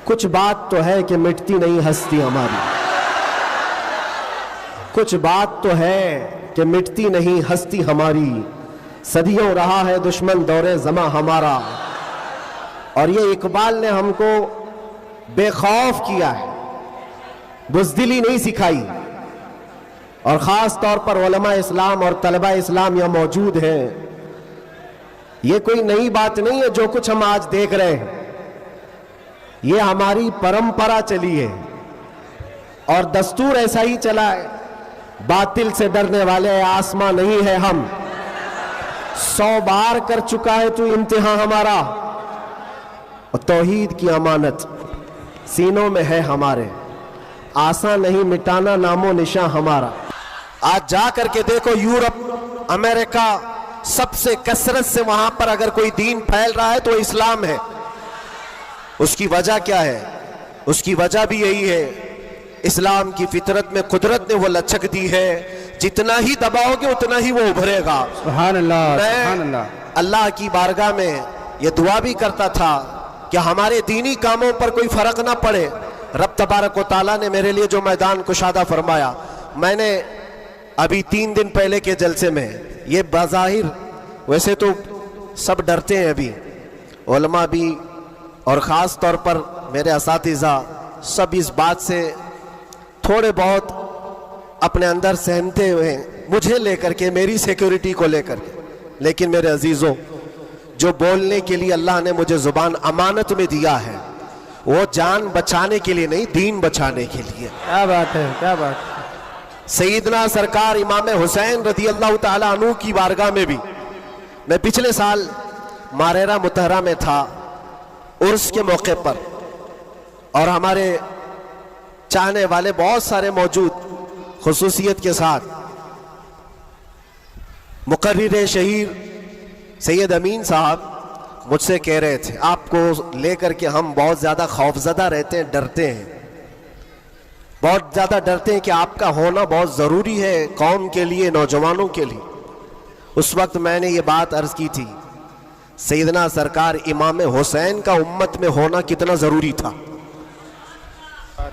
کچھ بات تو ہے کہ مٹتی نہیں ہستی ہماری، کچھ بات تو ہے کہ مٹتی نہیں ہستی ہماری، صدیوں رہا ہے دشمن دور زماں ہمارا۔ اور یہ اقبال نے ہم کو بے خوف کیا ہے، بزدلی نہیں سکھائی۔ اور خاص طور پر علماء اسلام اور طلبہ اسلام یہاں موجود ہیں، یہ کوئی نئی بات نہیں ہے جو کچھ ہم آج دیکھ رہے ہیں، یہ ہماری پرمپرا چلی ہے اور دستور ایسا ہی چلا ہے۔ باطل سے ڈرنے والے آسماں نہیں ہے ہم، 100 بار کر چکا ہے تو امتحان ہمارا، اور توحید کی امانت سینوں میں ہے ہمارے، آسان نہیں مٹانا نام و نشاں ہمارا۔ آج جا کر کے دیکھو یورپ، امریکہ، سب سے کثرت سے وہاں پر اگر کوئی دین پھیل رہا ہے تو اسلام ہے۔ اس کی وجہ کیا ہے؟ اس کی وجہ بھی یہی ہے، اسلام کی فطرت میں قدرت نے وہ لچک دی ہے، جتنا ہی دباؤ گے اتنا ہی وہ ابھرے گا۔ سبحان اللہ، سبحان میں اللہ۔ اللہ کی بارگاہ میں یہ دعا بھی کرتا تھا کہ ہمارے دینی کاموں پر کوئی فرق نہ پڑے۔ رب تبارک و تعالیٰ نے میرے لیے جو میدان کشادہ فرمایا، میں نے ابھی 3 دن پہلے کے جلسے میں یہ بظاہر، ویسے تو سب ڈرتے ہیں ابھی، علماء بھی اور خاص طور پر میرے اساتذہ سب اس بات سے تھوڑے بہت اپنے اندر سہمتے ہوئے ہیں، مجھے لے کر کے، میری سیکیورٹی کو لے کر کے۔ لیکن میرے عزیزوں، جو بولنے کے لیے اللہ نے مجھے زبان امانت میں دیا ہے، وہ جان بچانے کے لیے نہیں، دین بچانے کے لیے۔ کیا بات ہے، کیا بات ہے۔ سیدنا سرکار امام حسین رضی اللہ تعالیٰ عنہ کی بارگاہ میں بھی، میں پچھلے سال ماریرہ متحرہ میں تھا عرس کے موقع پر، اور ہمارے چاہنے والے بہت سارے موجود، خصوصیت کے ساتھ مقرر شہیر سید امین صاحب مجھ سے کہہ رہے تھے، آپ کو لے کر کے ہم بہت زیادہ خوفزدہ رہتے ہیں، ڈرتے ہیں، بہت زیادہ ڈرتے ہیں کہ آپ کا ہونا بہت ضروری ہے قوم کے لیے، نوجوانوں کے لیے۔ اس وقت میں نے یہ بات عرض کی تھی، سیدنا سرکار امام حسین کا امت میں ہونا کتنا ضروری تھا،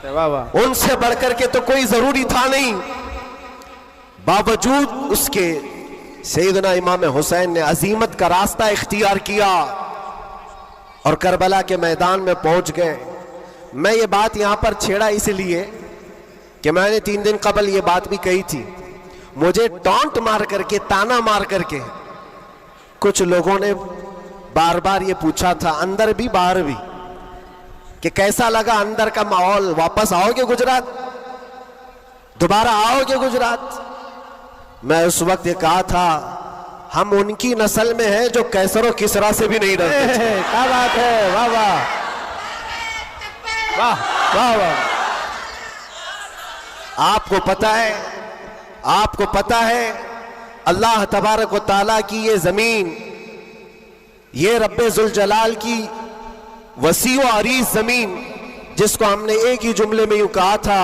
واہ واہ۔ ان سے بڑھ کر کے تو کوئی ضروری تھا نہیں، باوجود اس کے سیدنا امام حسین نے عزیمت کا راستہ اختیار کیا اور کربلا کے میدان میں پہنچ گئے۔ میں یہ بات یہاں پر چھیڑا اس لیے کہ میں نے 3 دن قبل یہ بات بھی کہی تھی، مجھے ٹانٹ مار کر کے، تانا مار کر کے کچھ لوگوں نے بار بار یہ پوچھا تھا، اندر بھی باہر بھی، کہ کیسا لگا اندر کا ماحول، واپس آؤ گے گجرات، دوبارہ آؤ گے گجرات؟ میں اس وقت یہ کہا تھا، ہم ان کی نسل میں ہیں جو کیسر و کسرا سے بھی نہیں ڈرتے۔ کیا بات ہے، واہ واہ واہ واہ واہ۔ آپ کو پتہ ہے، آپ کو پتہ ہے اللہ تبارک و تعالیٰ کی یہ زمین، یہ رب ذوالجلال کی وسیع و عریض زمین، جس کو ہم نے ایک ہی جملے میں یوں کہا تھا،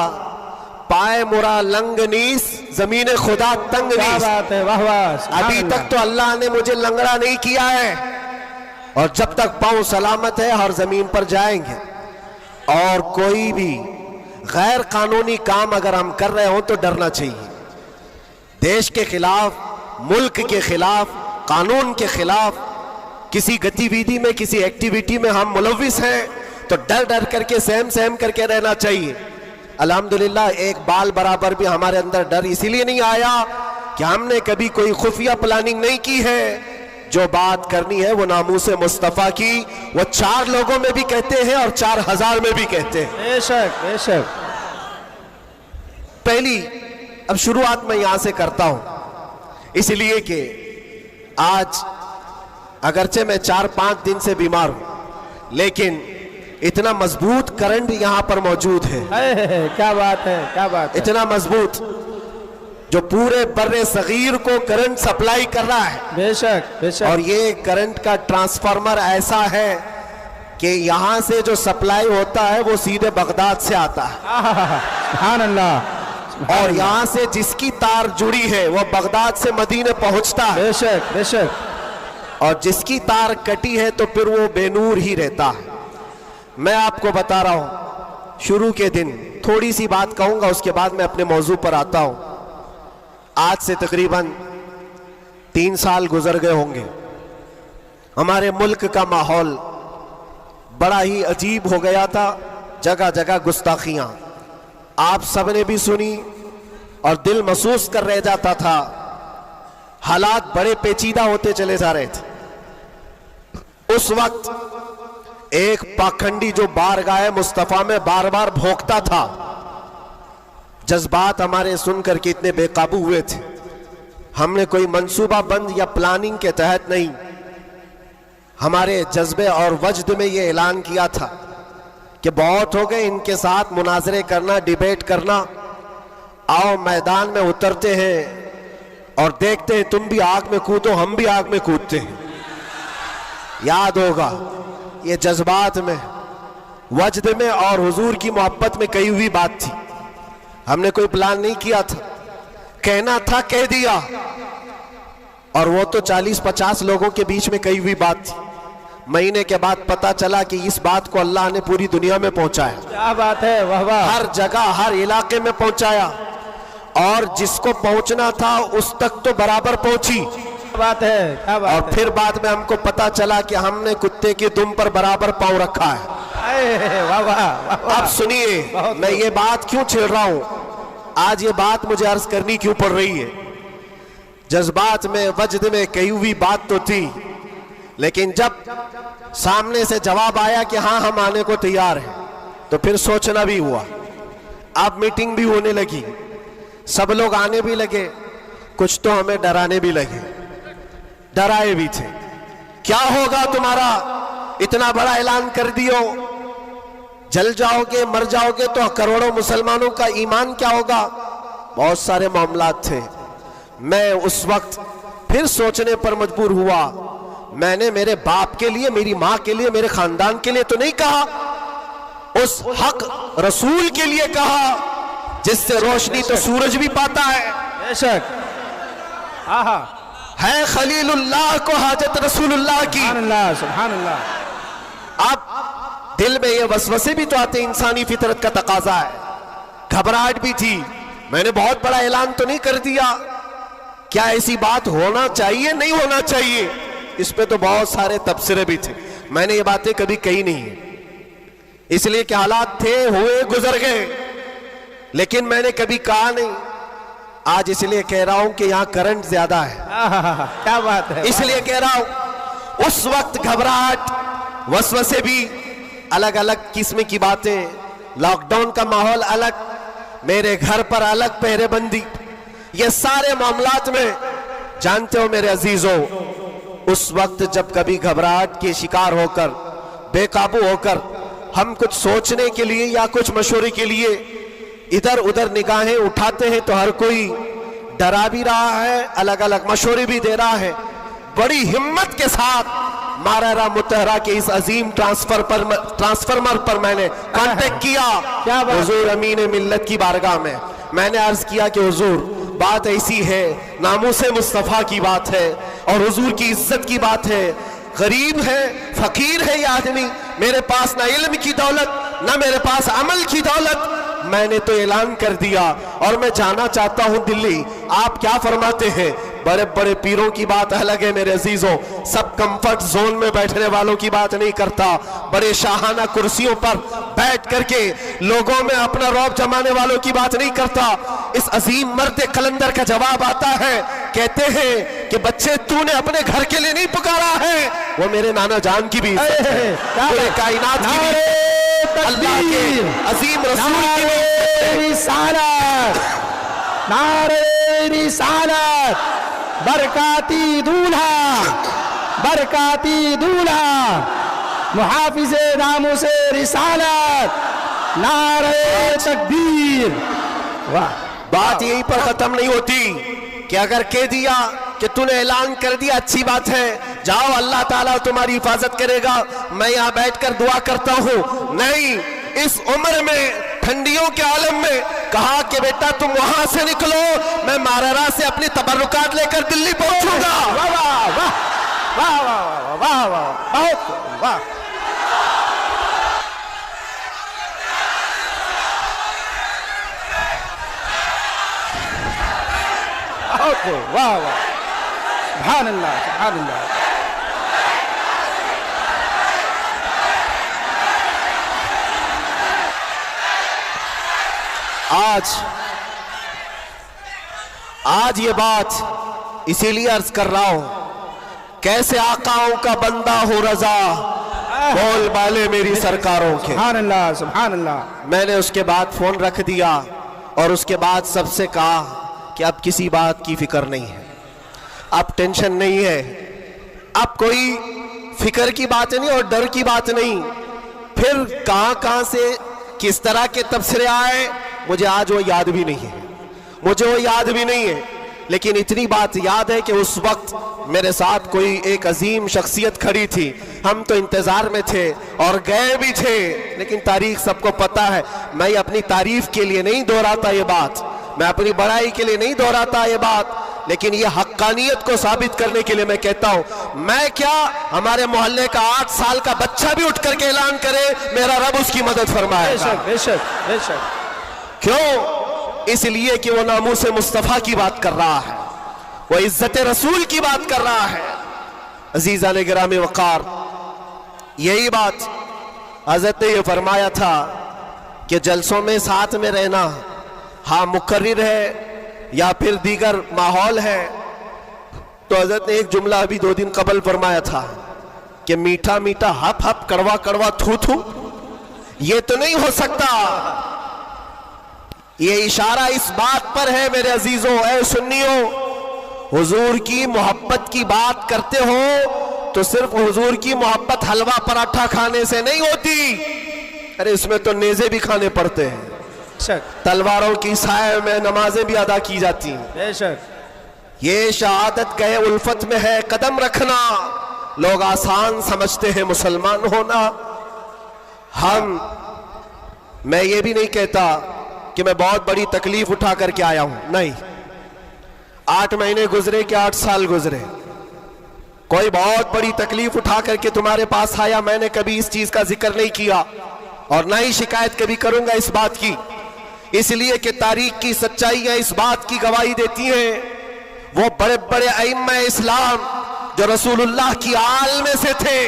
پائے مرا لنگ نیس زمین خدا تنگ کیا نیس۔ بات ہے، واہ واہ۔ ابھی تک تو اللہ نے مجھے لنگڑا نہیں کیا ہے، اور جب تک پاؤں سلامت ہے ہر زمین پر جائیں گے۔ اور کوئی بھی غیر قانونی کام اگر ہم کر رہے ہوں تو ڈرنا چاہیے، دیش کے خلاف، ملک کے خلاف، قانون کے خلاف کسی گتی ویدی میں، کسی ایکٹیویٹی میں ہم ملوث ہیں تو ڈر ڈر کر کے، سہم سہم کر کے رہنا چاہیے۔ الحمدللہ ایک بال برابر بھی ہمارے اندر ڈر اسی لیے نہیں آیا کہ ہم نے کبھی کوئی خفیہ پلاننگ نہیں کی ہے، جو بات کرنی ہے وہ ناموس مصطفیٰ کی، وہ 4 لوگوں میں بھی کہتے ہیں اور 4000 میں بھی کہتے ہیں۔ بے شک، بے شک۔ پہلی اب شروعات میں یہاں سے کرتا ہوں، اس لیے کہ آج اگرچہ میں 4-5 دن سے بیمار ہوں، لیکن اتنا مضبوط کرنٹ یہاں پر موجود ہے، کیا بات ہے، کیا بات ہے۔ اتنا مضبوط جو پورے بر صغیر کو کرنٹ سپلائی کر رہا ہے، بے شک، بے شک۔ اور یہ کرنٹ کا ٹرانسفارمر ایسا ہے کہ یہاں سے جو سپلائی ہوتا ہے وہ سیدھے بغداد سے آتا ہے، سبحان اللہ۔ اور یہاں سے جس کی تار جڑی ہے وہ بغداد سے مدینے پہنچتا ہے، بے شک، بے شک۔ اور جس کی تار کٹی ہے تو پھر وہ بے نور ہی رہتا ہے۔ میں آپ کو بتا رہا ہوں شروع کے دن تھوڑی سی بات کہوں گا، اس کے بعد میں اپنے موضوع پر آتا ہوں. آج سے تقریباً 3 سال گزر گئے ہوں گے. ہمارے ملک کا ماحول بڑا ہی عجیب ہو گیا تھا، جگہ جگہ گستاخیاں آپ سب نے بھی سنی اور دل محسوس کر رہ جاتا تھا. حالات بڑے پیچیدہ ہوتے چلے جا رہے تھے. اس وقت ایک پاکھنڈی جو بارگاہ مصطفیٰ میں بار بار بھونکتا تھا، جذبات ہمارے سن کر کے اتنے بے قابو ہوئے تھے. ہم نے کوئی منصوبہ بند یا پلاننگ کے تحت نہیں، ہمارے جذبے اور وجد میں یہ اعلان کیا تھا کہ بہت ہو گئے ان کے ساتھ مناظرے کرنا، ڈیبیٹ کرنا. آؤ میدان میں اترتے ہیں اور دیکھتے ہیں، تم بھی آگ میں کودو ہم بھی آگ میں کودتے ہیں. یاد ہوگا یہ جذبات میں، وجد میں اور حضور کی محبت میں کہی ہوئی بات تھی. ہم نے کوئی پلان نہیں کیا تھا، کہنا تھا کہہ دیا. اور وہ تو 40-50 لوگوں کے بیچ میں کہی ہوئی بات تھی. مہینے کے بعد پتا چلا کہ اس بات کو اللہ نے پوری دنیا میں پہنچایا. کیا بات ہے، واہ واہ. ہر جگہ ہر علاقے میں پہنچایا، اور جس کو پہنچنا تھا اس تک تو برابر پہنچی. کیا بات ہے، کیا بات ہے. اور پھر بعد میں ہم کو پتا چلا کہ ہم نے کتے کی دم پر برابر پاؤں رکھا ہے. واہ واہ واہ واہ. اب سنیے میں یہ بات کیوں چھیڑ رہا ہوں، آج یہ بات مجھے عرض کرنی کیوں پڑ رہی ہے. جذبات میں، وجد میں کہی ہوئی بات تو تھی، لیکن جب سامنے سے جواب آیا کہ ہاں ہم آنے کو تیار ہیں، تو پھر سوچنا بھی ہوا. اب میٹنگ بھی ہونے لگی، سب لوگ آنے بھی لگے، کچھ تو ہمیں ڈرانے بھی لگے، ڈرائے بھی تھے. کیا ہوگا تمہارا، اتنا بڑا اعلان کر دیو، جل جاؤ گے مر جاؤ گے تو کروڑوں مسلمانوں کا ایمان کیا ہوگا. بہت سارے معاملات تھے. میں اس وقت پھر سوچنے پر مجبور ہوا. میں نے میرے باپ کے لیے، میری ماں کے لیے، میرے خاندان کے لیے تو نہیں کہا، اس حق رسول کے لیے کہا جس سے روشنی تو سورج بھی پاتا ہے. بے شک. آہا. ہے خلیل اللہ کو حاجت رسول اللہ کی. سبحان اللہ، سبحان اللہ. اب دل میں یہ وسوسے بھی تو آتے، انسانی فطرت کا تقاضا ہے. گھبراہٹ بھی تھی. میں نے بہت بڑا اعلان تو نہیں کر دیا، کیا ایسی بات ہونا چاہیے نہیں ہونا چاہیے. اس پہ تو بہت سارے تبصرے بھی تھے. میں نے یہ باتیں کبھی کہی نہیں ہیں، اس لیے کہ حالات تھے، ہوئے، گزر گئے. لیکن میں نے کبھی کہا نہیں. آج اس لیے کہہ رہا ہوں کہ یہاں کرنٹ زیادہ ہے، کیا بات ہے. اس لیے کہہ رہا ہوں. اس وقت گھبراہٹ، وسوسے بھی، الگ الگ قسم کی باتیں، لاک ڈاؤن کا ماحول الگ، میرے گھر پر الگ پہرے بندی، یہ سارے معاملات میں جانتے ہو میرے عزیزوں، اس وقت جب کبھی گھبراہٹ کے شکار ہو کر، بے قابو ہو کر، ہم کچھ سوچنے کے لیے یا کچھ مشورے کے لیے ادھر ادھر نگاہیں اٹھاتے ہیں تو ہر کوئی ڈرا بھی رہا ہے، الگ الگ مشورے بھی دے رہا ہے. بڑی ہمت کے ساتھ مارارا متحرہ کے اس عظیم ٹرانسفارمر پر میں نے کانٹیکٹ کیا حضور امین ملت کی بارگاہ میں. میں نے عرض کیا کہ حضور بات ایسی ہے، ناموس مصطفیٰ کی بات ہے اور حضور کی عزت کی بات ہے. غریب ہے، فقیر ہے یہ آدمی، میرے پاس نہ علم کی دولت نہ میرے پاس عمل کی دولت. میں نے تو اعلان کر دیا اور میں جانا چاہتا ہوں دلی. آپ کیا فرماتے ہیں؟ بڑے بڑے پیروں کی بات الگ ہے میرے عزیزوں، سب کمفرٹ زون میں بیٹھنے والوں کی بات نہیں کرتا، بڑے شاہانہ کرسیوں پر بیٹھ کر کے لوگوں میں اپنا رعب جمانے والوں کی بات نہیں کرتا. اس عظیم مرد قلندر کا جواب آتا ہے، کہتے ہیں کہ بچے تو نے اپنے گھر کے لیے نہیں پکارا ہے، وہ میرے نانا جان کی بھی عزت ہے، پورے کائنات کی بھی، اللہ کے عظیم رسول کی بھی رسالت، نعرہ رسالت، برکاتی دولہا، برکاتی دولہا، محافظ ناموس رسالت، نعرہ تکبیر. واہ. بات یہیں پر ختم نہیں ہوتی کہ اگر کہہ دیا کہ تو نے اعلان کر دیا اچھی بات ہے، جاؤ اللہ تعالیٰ تمہاری حفاظت کرے گا، میں یہاں بیٹھ کر دعا کرتا ہوں. نہیں، اس عمر میں، ٹھنڈیوں کے عالم میں کہا کہ بیٹا تم وہاں سے نکلو، میں مارارا سے اپنی تبرکات لے کر دلی پہنچوں گا. واہ واہ واہ واہ واہ واہ واہ واہ. بہت خوب، واہ واہ، سبحان اللہ سبحان اللہ۔ آج یہ بات اسی لیے عرض کر رہا ہوں، کیسے آقاؤں کا بندہ ہو رضا، بول بالے میری سرکاروں کے۔ سبحان اللہ سبحان اللہ۔ میں نے اس کے بعد فون رکھ دیا اور اس کے بعد سب سے کہا کہ اب کسی بات کی فکر نہیں ہے، اب ٹینشن نہیں ہے، اب کوئی فکر کی بات نہیں اور ڈر کی بات نہیں۔ پھر کہاں سے کس طرح کے تبصرے آئے مجھے آج وہ یاد بھی نہیں ہے، لیکن اتنی بات یاد ہے کہ اس وقت میرے ساتھ کوئی ایک عظیم شخصیت کھڑی تھی، ہم تو انتظار میں تھے اور گئے بھی تھے، لیکن تاریخ سب کو پتا ہے، میں اپنی تعریف کے لیے نہیں دہراتا یہ بات، میں اپنی بڑائی کے لیے نہیں دہراتا یہ بات، لیکن یہ حقانیت کو ثابت کرنے کے لیے میں کہتا ہوں، میں کیا ہمارے محلے کا 8 سال کا بچہ بھی اٹھ کر کے اعلان کرے میرا رب اس کی مدد فرمائے گا۔ بے شک۔ کیوں؟ اس لیے کہ وہ ناموس مصطفیٰ کی بات کر رہا ہے، وہ عزت رسول کی بات کر رہا ہے۔ عزیزان گرامی وقار، یہی بات حضرت نے یہ فرمایا تھا کہ جلسوں میں ساتھ میں رہنا، ہاں مقرر ہے یا پھر دیگر ماحول ہے، تو حضرت نے ایک جملہ ابھی 2 دن قبل فرمایا تھا کہ میٹھا میٹھا ہپ ہپ، کڑوا کڑوا تھو تھو، یہ تو نہیں ہو سکتا۔ یہ اشارہ اس بات پر ہے میرے عزیزوں، اے سنیوں، حضور کی محبت کی بات کرتے ہو تو صرف حضور کی محبت حلوہ پراٹھا کھانے سے نہیں ہوتی، ارے اس میں تو نیزے بھی کھانے پڑتے ہیں، تلواروں کی سائے میں نمازیں بھی ادا کی جاتی ہیں۔ بے شک۔ یہ شہادت گئے الفت میں ہے قدم رکھنا، لوگ آسان سمجھتے ہیں مسلمان ہونا۔ میں یہ بھی نہیں کہتا کہ میں بہت بڑی تکلیف اٹھا کر کے آیا ہوں، نہیں، 8 مہینے گزرے کہ 8 سال گزرے، کوئی بہت بڑی تکلیف اٹھا کر کے تمہارے پاس آیا، میں نے کبھی اس چیز کا ذکر نہیں کیا اور نہ ہی شکایت کبھی کروں گا اس بات کی، اس لیے کہ تاریخ کی سچائیاں اس بات کی گواہی دیتی ہیں، وہ بڑے بڑے ائمہ اسلام جو رسول اللہ کی آل میں سے تھے،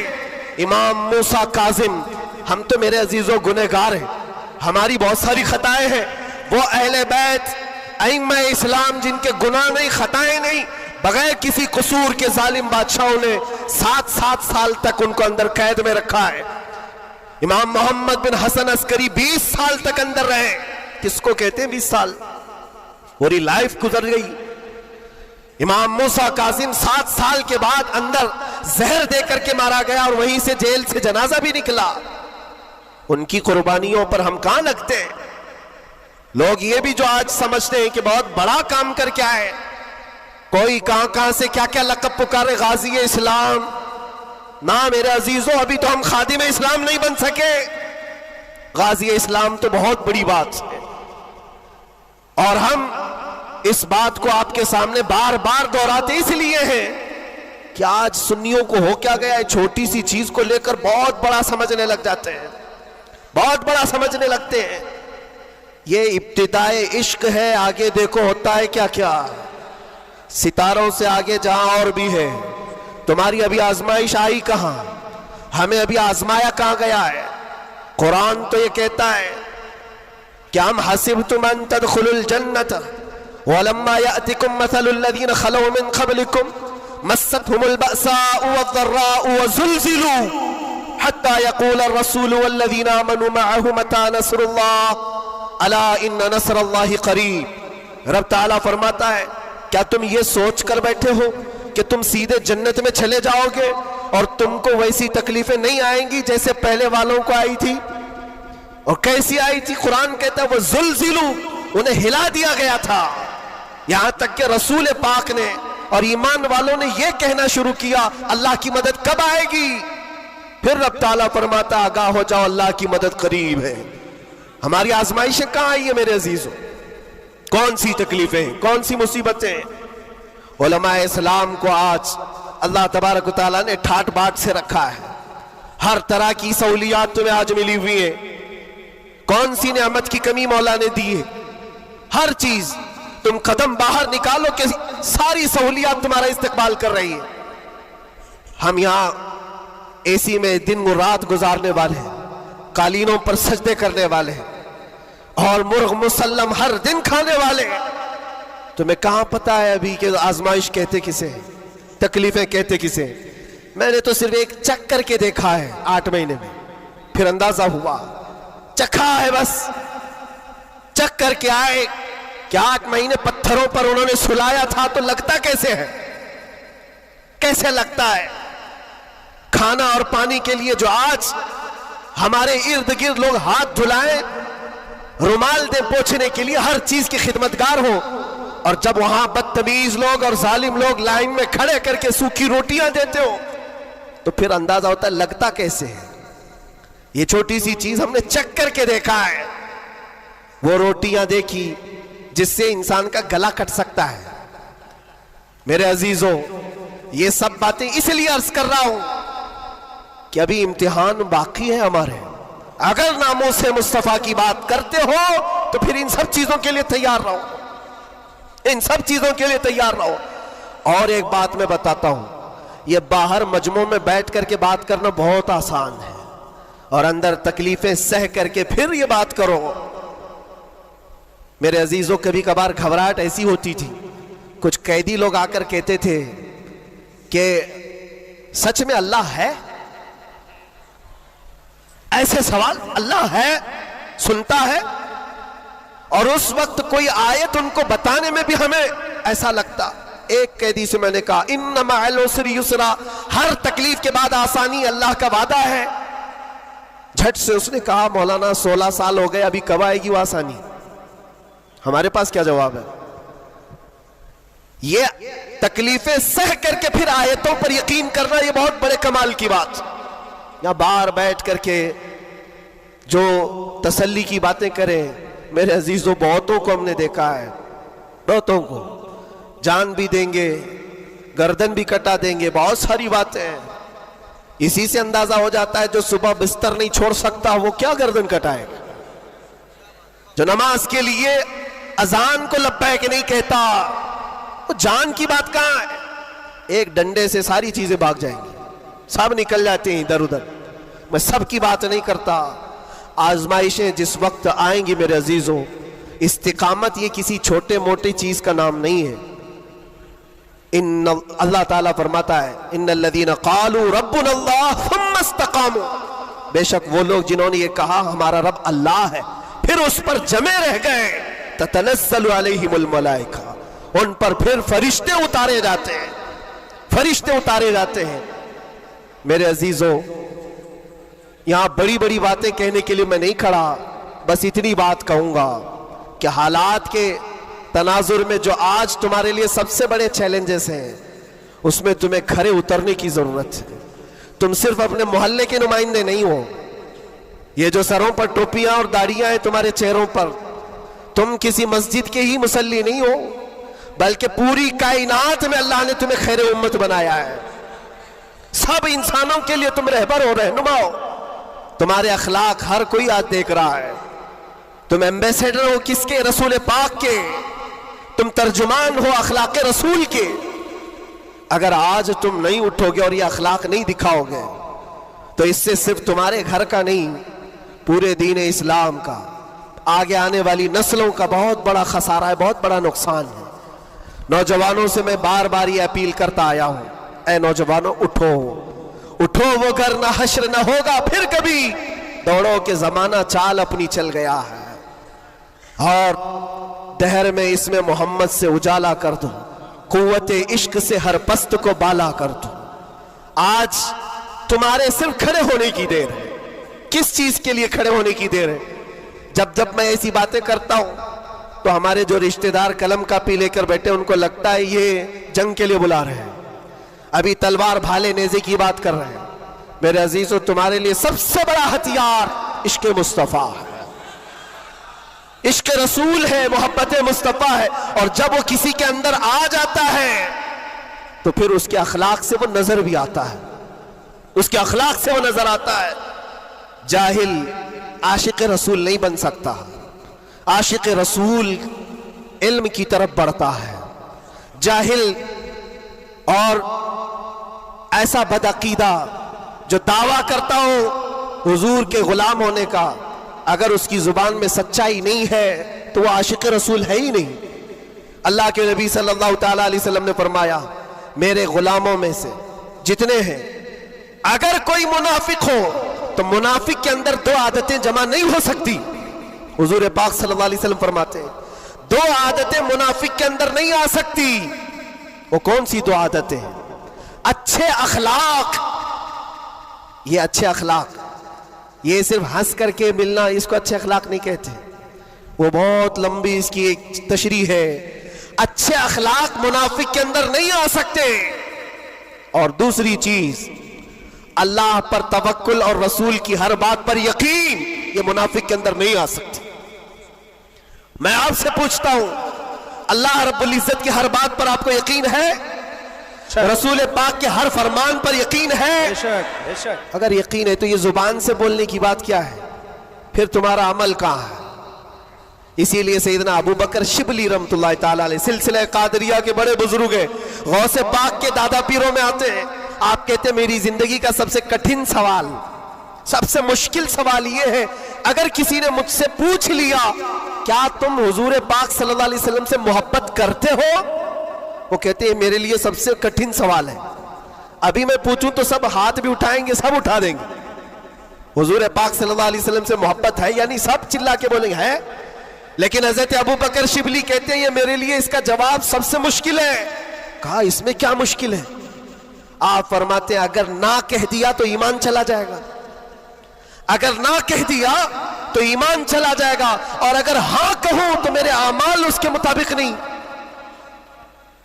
امام موسیٰ کاظم، ہم تو میرے عزیزوں گنہگار ہیں، ہماری بہت ساری خطائیں ہیں، وہ اہل بیت ائمہ اسلام جن کے گناہ نہیں، خطائیں نہیں، بغیر کسی قصور کے ظالم بادشاہوں نے 7 سال تک ان کو اندر قید میں رکھا ہے۔ امام محمد بن حسن عسکری 20 سال تک اندر رہے، کس کو کہتے ہیں 20 سال؟ پوری لائف گزر گئی۔ امام موسیٰ کاظم 7 سال کے بعد اندر زہر دے کر کے مارا گیا اور وہیں سے جیل سے جنازہ بھی نکلا۔ ان کی قربانیوں پر ہم کہاں لگتے ہیں؟ لوگ یہ بھی جو آج سمجھتے ہیں کہ بہت بڑا کام کر کے آئے، کوئی کہاں سے کیا لقب پکارے، غازی اسلام، نہ میرے عزیزوں، ابھی تو ہم خادم اسلام نہیں بن سکے، غازی اسلام تو بہت بڑی بات ہے، اور ہم اس بات کو آپ کے سامنے بار بار دہراتے اس لیے ہیں کہ آج سنیوں کو ہو کیا گیا ہے، چھوٹی سی چیز کو لے کر بہت بڑا سمجھنے لگ جاتے ہیں، بہت بڑا سمجھنے لگتے ہیں۔ یہ ابتدائے عشق ہے، آگے دیکھو ہوتا ہے کیا کیا، ستاروں سے آگے جہاں اور بھی ہے۔ تمہاری ابھی آزمائش آئی کہاں؟ ہمیں ابھی آزمایا کہاں گیا ہے؟ قرآن تو یہ کہتا ہے کہ ہم حسبتم ان تدخلوا الجنت ولما یأتکم مثل الذین خلوا من قبلکم مستهم البأساء والضراء وزلزلوا حتى يقول الرسول والذين آمنوا معه متى نصر الله الا ان نصر الله قریب۔ رب تعالیٰ فرماتا ہے کیا تم یہ سوچ کر بیٹھے ہو کہ تم سیدھے جنت میں چلے جاؤ گے اور تم کو ویسی تکلیفیں نہیں آئیں گی جیسے پہلے والوں کو آئی تھی؟ اور کیسی آئی تھی؟ قرآن کہتا ہے وہ زلزلوا، انہیں ہلا دیا گیا تھا، یہاں تک کہ رسول پاک نے اور ایمان والوں نے یہ کہنا شروع کیا اللہ کی مدد کب آئے گی؟ پھر رب تعالیٰ فرماتا آگاہ ہو جاؤ اللہ کی مدد قریب ہے۔ ہماری آزمائشیں کہاں آئی ہیں میرے عزیزوں؟ کون سی تکلیفیں، کون سی مصیبتیں؟ علماء اسلام کو آج اللہ تبارک و تعالیٰ نے ٹھاٹ باٹ سے رکھا ہے، ہر طرح کی سہولیات تمہیں آج ملی ہوئی ہیں، کون سی نعمت کی کمی مولا نے دی ہے؟ ہر چیز، تم قدم باہر نکالو کہ ساری سہولیات تمہارا استقبال کر رہی ہے. ہم یہاں اے سی میں دن و رات گزارنے والے ہیں, قالینوں پر سجدے کرنے والے ہیں, اور مرغ مسلم ہر دن کھانے والے ہیں. تمہیں کہاں پتا ہے ابھی کہ آزمائش کہتے کسے ہیں, تکلیفیں کہتے کسے ہیں؟ میں نے تو صرف ایک چکھ کر کے دیکھا ہے 8 مہینے میں, پھر اندازہ ہوا, چکھا ہے بس, چکھ کر کے آئے کہ 8 مہینے پتھروں پر انہوں نے سلایا تھا تو لگتا کیسے ہے, کیسے لگتا ہے. کھانا اور پانی کے لیے جو آج ہمارے ارد گرد لوگ ہاتھ دھلائیں, رومال دیں پوچھنے کے لیے, ہر چیز کی خدمتگار ہو, اور جب وہاں بدتمیز لوگ اور ظالم لوگ لائن میں کھڑے کر کے سوکھی روٹیاں دیتے ہو, تو پھر اندازہ ہوتا ہے لگتا کیسے ہے. یہ چھوٹی سی چیز ہم نے چکھ کر کے دیکھا ہے, وہ روٹیاں دیکھی جس سے انسان کا گلا کٹ سکتا ہے. میرے عزیزوں, یہ سب باتیں اس لیے عرض کر رہا ہوں کہ ابھی امتحان باقی ہے ہمارے. اگر ناموس مصطفیٰ کی بات کرتے ہو تو پھر ان سب چیزوں کے لیے تیار رہو, ان سب چیزوں کے لیے تیار رہو. اور ایک بات میں بتاتا ہوں, یہ باہر مجمع میں بیٹھ کر کے بات کرنا بہت آسان ہے, اور اندر تکلیفیں سہ کر کے پھر یہ بات کرو. میرے عزیزوں, کبھی کبھار گھبراہٹ ایسی ہوتی تھی, کچھ قیدی لوگ آ کر کہتے تھے کہ سچ میں اللہ ہے؟ ایسے سوال, اللہ ہے, سنتا ہے؟ اور اس وقت کوئی آیت ان کو بتانے میں بھی ہمیں ایسا لگتا. ایک قیدی سے میں نے کہا ان مع العسر یسرا, ہر تکلیف کے بعد آسانی اللہ کا وعدہ ہے. جھٹ سے اس نے کہا مولانا 16 سال ہو گئے, ابھی کب آئے گی وہ آسانی؟ ہمارے پاس کیا جواب ہے؟ یہ تکلیفیں سہ کر کے پھر آیتوں پر یقین کرنا, یہ بہت بڑے کمال کی بات. یہاں باہر بیٹھ کر کے جو تسلی کی باتیں کریں, میرے عزیزوں بہتوں کو ہم نے دیکھا ہے, بہتوں کو جان بھی دیں گے, گردن بھی کٹا دیں گے, بہت ساری باتیں ہیں. اسی سے اندازہ ہو جاتا ہے جو صبح بستر نہیں چھوڑ سکتا وہ کیا گردن کٹائے گا, جو نماز کے لیے اذان کو لبیک نہیں کہتا, وہ جان کی بات کہاں ہے؟ ایک ڈنڈے سے ساری چیزیں بھاگ جائیں گی, سب نکل جاتے ہیں ادھر ادھر. میں سب کی بات نہیں کرتا. آزمائشیں جس وقت آئیں گی میرے عزیزوں, استقامت یہ کسی چھوٹے موٹے چیز کا نام نہیں ہے. اللہ تعالیٰ فرماتا ہے ان الذین قالوا ربنا اللہ ثم استقاموا, بے شک وہ لوگ جنہوں نے یہ کہا ہمارا رب اللہ ہے, پھر اس پر جمے رہ گئے, تتنزل علیہم الملائکہ, ان پر پھر فرشتے اتارے جاتے ہیں, فرشتے اتارے جاتے ہیں. میرے عزیزوں, یہاں بڑی بڑی باتیں کہنے کے لیے میں نہیں کھڑا, بس اتنی بات کہوں گا کہ حالات کے تناظر میں جو آج تمہارے لیے سب سے بڑے چیلنجز ہیں, اس میں تمہیں کھڑے اترنے کی ضرورت ہے. تم صرف اپنے محلے کے نمائندے نہیں ہو, یہ جو سروں پر ٹوپیاں اور داڑیاں ہیں تمہارے چہروں پر, تم کسی مسجد کے ہی مصلی نہیں ہو, بلکہ پوری کائنات میں اللہ نے تمہیں خیر امت بنایا ہے. سب انسانوں کے لیے تم رہبر ہو, رہنما ہو. تمہارے اخلاق ہر کوئی آج دیکھ رہا ہے. تم ایمبیسیڈر ہو کس کے؟ رسول پاک کے. تم ترجمان ہو اخلاق رسول کے. اگر آج تم نہیں اٹھو گے اور یہ اخلاق نہیں دکھاؤ گے تو اس سے صرف تمہارے گھر کا نہیں, پورے دین اسلام کا, آگے آنے والی نسلوں کا بہت بڑا خسارہ ہے, بہت بڑا نقصان ہے. نوجوانوں سے میں بار بار یہ اپیل کرتا آیا ہوں, اے نوجوانوں اٹھو, اٹھو, وہ گھر نہ حشر نہ ہوگا پھر کبھی, دوڑو کہ زمانہ چال اپنی چل گیا ہے. اور دہر میں اس میں محمد سے اجالا کر دو, قوت عشق سے ہر پست کو بالا کر دو. آج تمہارے صرف کھڑے ہونے کی دیر ہے. کس چیز کے لیے کھڑے ہونے کی دیر ہے؟ جب میں ایسی باتیں کرتا ہوں تو ہمارے جو رشتہ دار قلم کاپی لے کر بیٹھے ان کو لگتا ہے یہ جنگ کے لیے بلا رہے ہیں, ابھی تلوار بھالے نیزے کی بات کر رہے ہیں. میرے عزیزو, تمہارے لیے سب سے بڑا ہتھیار عشق مصطفیٰ ہے, عشق رسول ہے, محبت مصطفیٰ ہے. اور جب وہ کسی کے اندر آ جاتا ہے تو پھر اس کے اخلاق سے وہ نظر بھی آتا ہے, اس کے اخلاق سے وہ نظر آتا ہے. جاہل عاشق رسول نہیں بن سکتا. عاشق رسول علم کی طرف بڑھتا ہے, جاہل اور ایسا بدعقیدہ جو دعویٰ کرتا ہو حضور کے غلام ہونے کا، اگر اس کی زبان میں سچائی نہیں ہے تو وہ عاشق رسول ہے ہی نہیں۔ اللہ کے نبی صلی اللہ تعالیٰ علیہ وسلم نے فرمایا میرے غلاموں میں سے جتنے ہیں اگر کوئی منافق ہو تو منافق کے اندر دو عادتیں جمع نہیں ہو سکتی۔ حضور پاک صلی اللہ علیہ وسلم فرماتے ہیں دو عادتیں منافق کے اندر نہیں آ سکتی۔ وہ کون سی دو عادتیں ہیں؟ اچھے اخلاق۔ یہ اچھے اخلاق، یہ صرف ہنس کر کے ملنا اس کو اچھے اخلاق نہیں کہتے، وہ بہت لمبی اس کی ایک تشریح ہے۔ اچھے اخلاق منافق کے اندر نہیں آ سکتے۔ اور دوسری چیز اللہ پر توکل اور رسول کی ہر بات پر یقین، یہ منافق کے اندر نہیں آ سکتی۔ میں آپ سے پوچھتا ہوں اللہ رب العزت کی ہر بات پر آپ کو یقین ہے؟ رسول پاک کے ہر فرمان پر یقین ہے؟ بے شک بے شک۔ اگر یقین ہے تو یہ زبان سے بولنے کی بات کیا ہے؟ پھر تمہارا عمل کہاں ہے؟ اسی لیے سیدنا ابو بکر شبلی رحمۃ اللہ تعالیٰ علیہ سلسلہ قادریہ کے بڑے بزرگ ہیں، غوث پاک کے دادا پیروں میں آتے ہیں۔ آپ کہتے ہیں میری زندگی کا سب سے کٹھن سوال، سب سے مشکل سوال یہ ہے اگر کسی نے مجھ سے پوچھ لیا کیا تم حضور پاک صلی اللہ علیہ وسلم سے محبت کرتے ہو؟ وہ کہتے ہیں میرے لیے سب سے کٹھن سوال ہے، ابھی میں پوچھوں تو سب ہاتھ بھی اٹھائیں گے، سب اٹھا دیں گے۔ حضور پاک صلی اللہ علیہ وسلم سے محبت ہے یعنی سب چلا کے بولیں گے ہے، لیکن حضرت ابو بکر شبلی کہتے ہیں یہ میرے لیے اس کا جواب سب سے مشکل ہے۔ کہا اس میں کیا مشکل ہے؟ آپ فرماتے ہیں اگر نہ کہہ دیا تو ایمان چلا جائے گا، اگر نہ کہہ دیا تو ایمان چلا جائے گا، اور اگر ہاں کہوں تو میرے اعمال اس کے مطابق نہیں،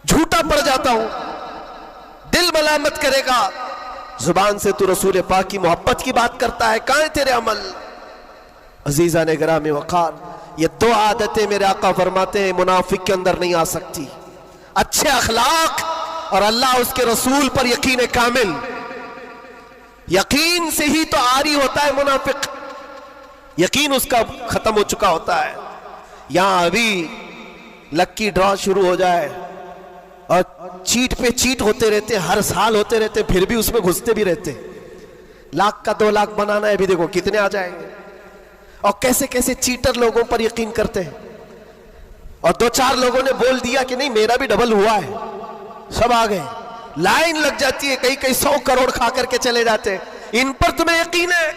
جھوٹا پڑ جاتا ہوں، دل ملامت کرے گا، زبان سے تو رسول پاک کی محبت کی بات کرتا ہے، کہاں ہے تیرے عمل؟ عزیزان گرامی وقار، یہ دو عادتیں میرے آقا فرماتے ہیں منافق کے اندر نہیں آ سکتی، اچھے اخلاق اور اللہ اس کے رسول پر یقین کامل۔ یقین سے ہی تو عاری ہوتا ہے منافق، یقین اس کا ختم ہو چکا ہوتا ہے۔ یہاں ابھی لکی ڈرا شروع ہو جائے اور چیٹ پہ چیٹ ہوتے رہتے، ہر سال ہوتے رہتے، پھر بھی اس میں گھستے بھی رہتے۔ لاکھ کا 2 لاکھ بنانا ہے، ابھی دیکھو کتنے آ جائیں گے، اور کیسے کیسے چیٹر لوگوں پر یقین کرتے ہیں، اور 2-4 لوگوں نے بول دیا کہ نہیں میرا بھی ڈبل ہوا ہے، سب آ گئے، لائن لگ جاتی ہے، کئی 100 کروڑ کھا کر کے چلے جاتے ہیں، ان پر تمہیں یقین ہے؟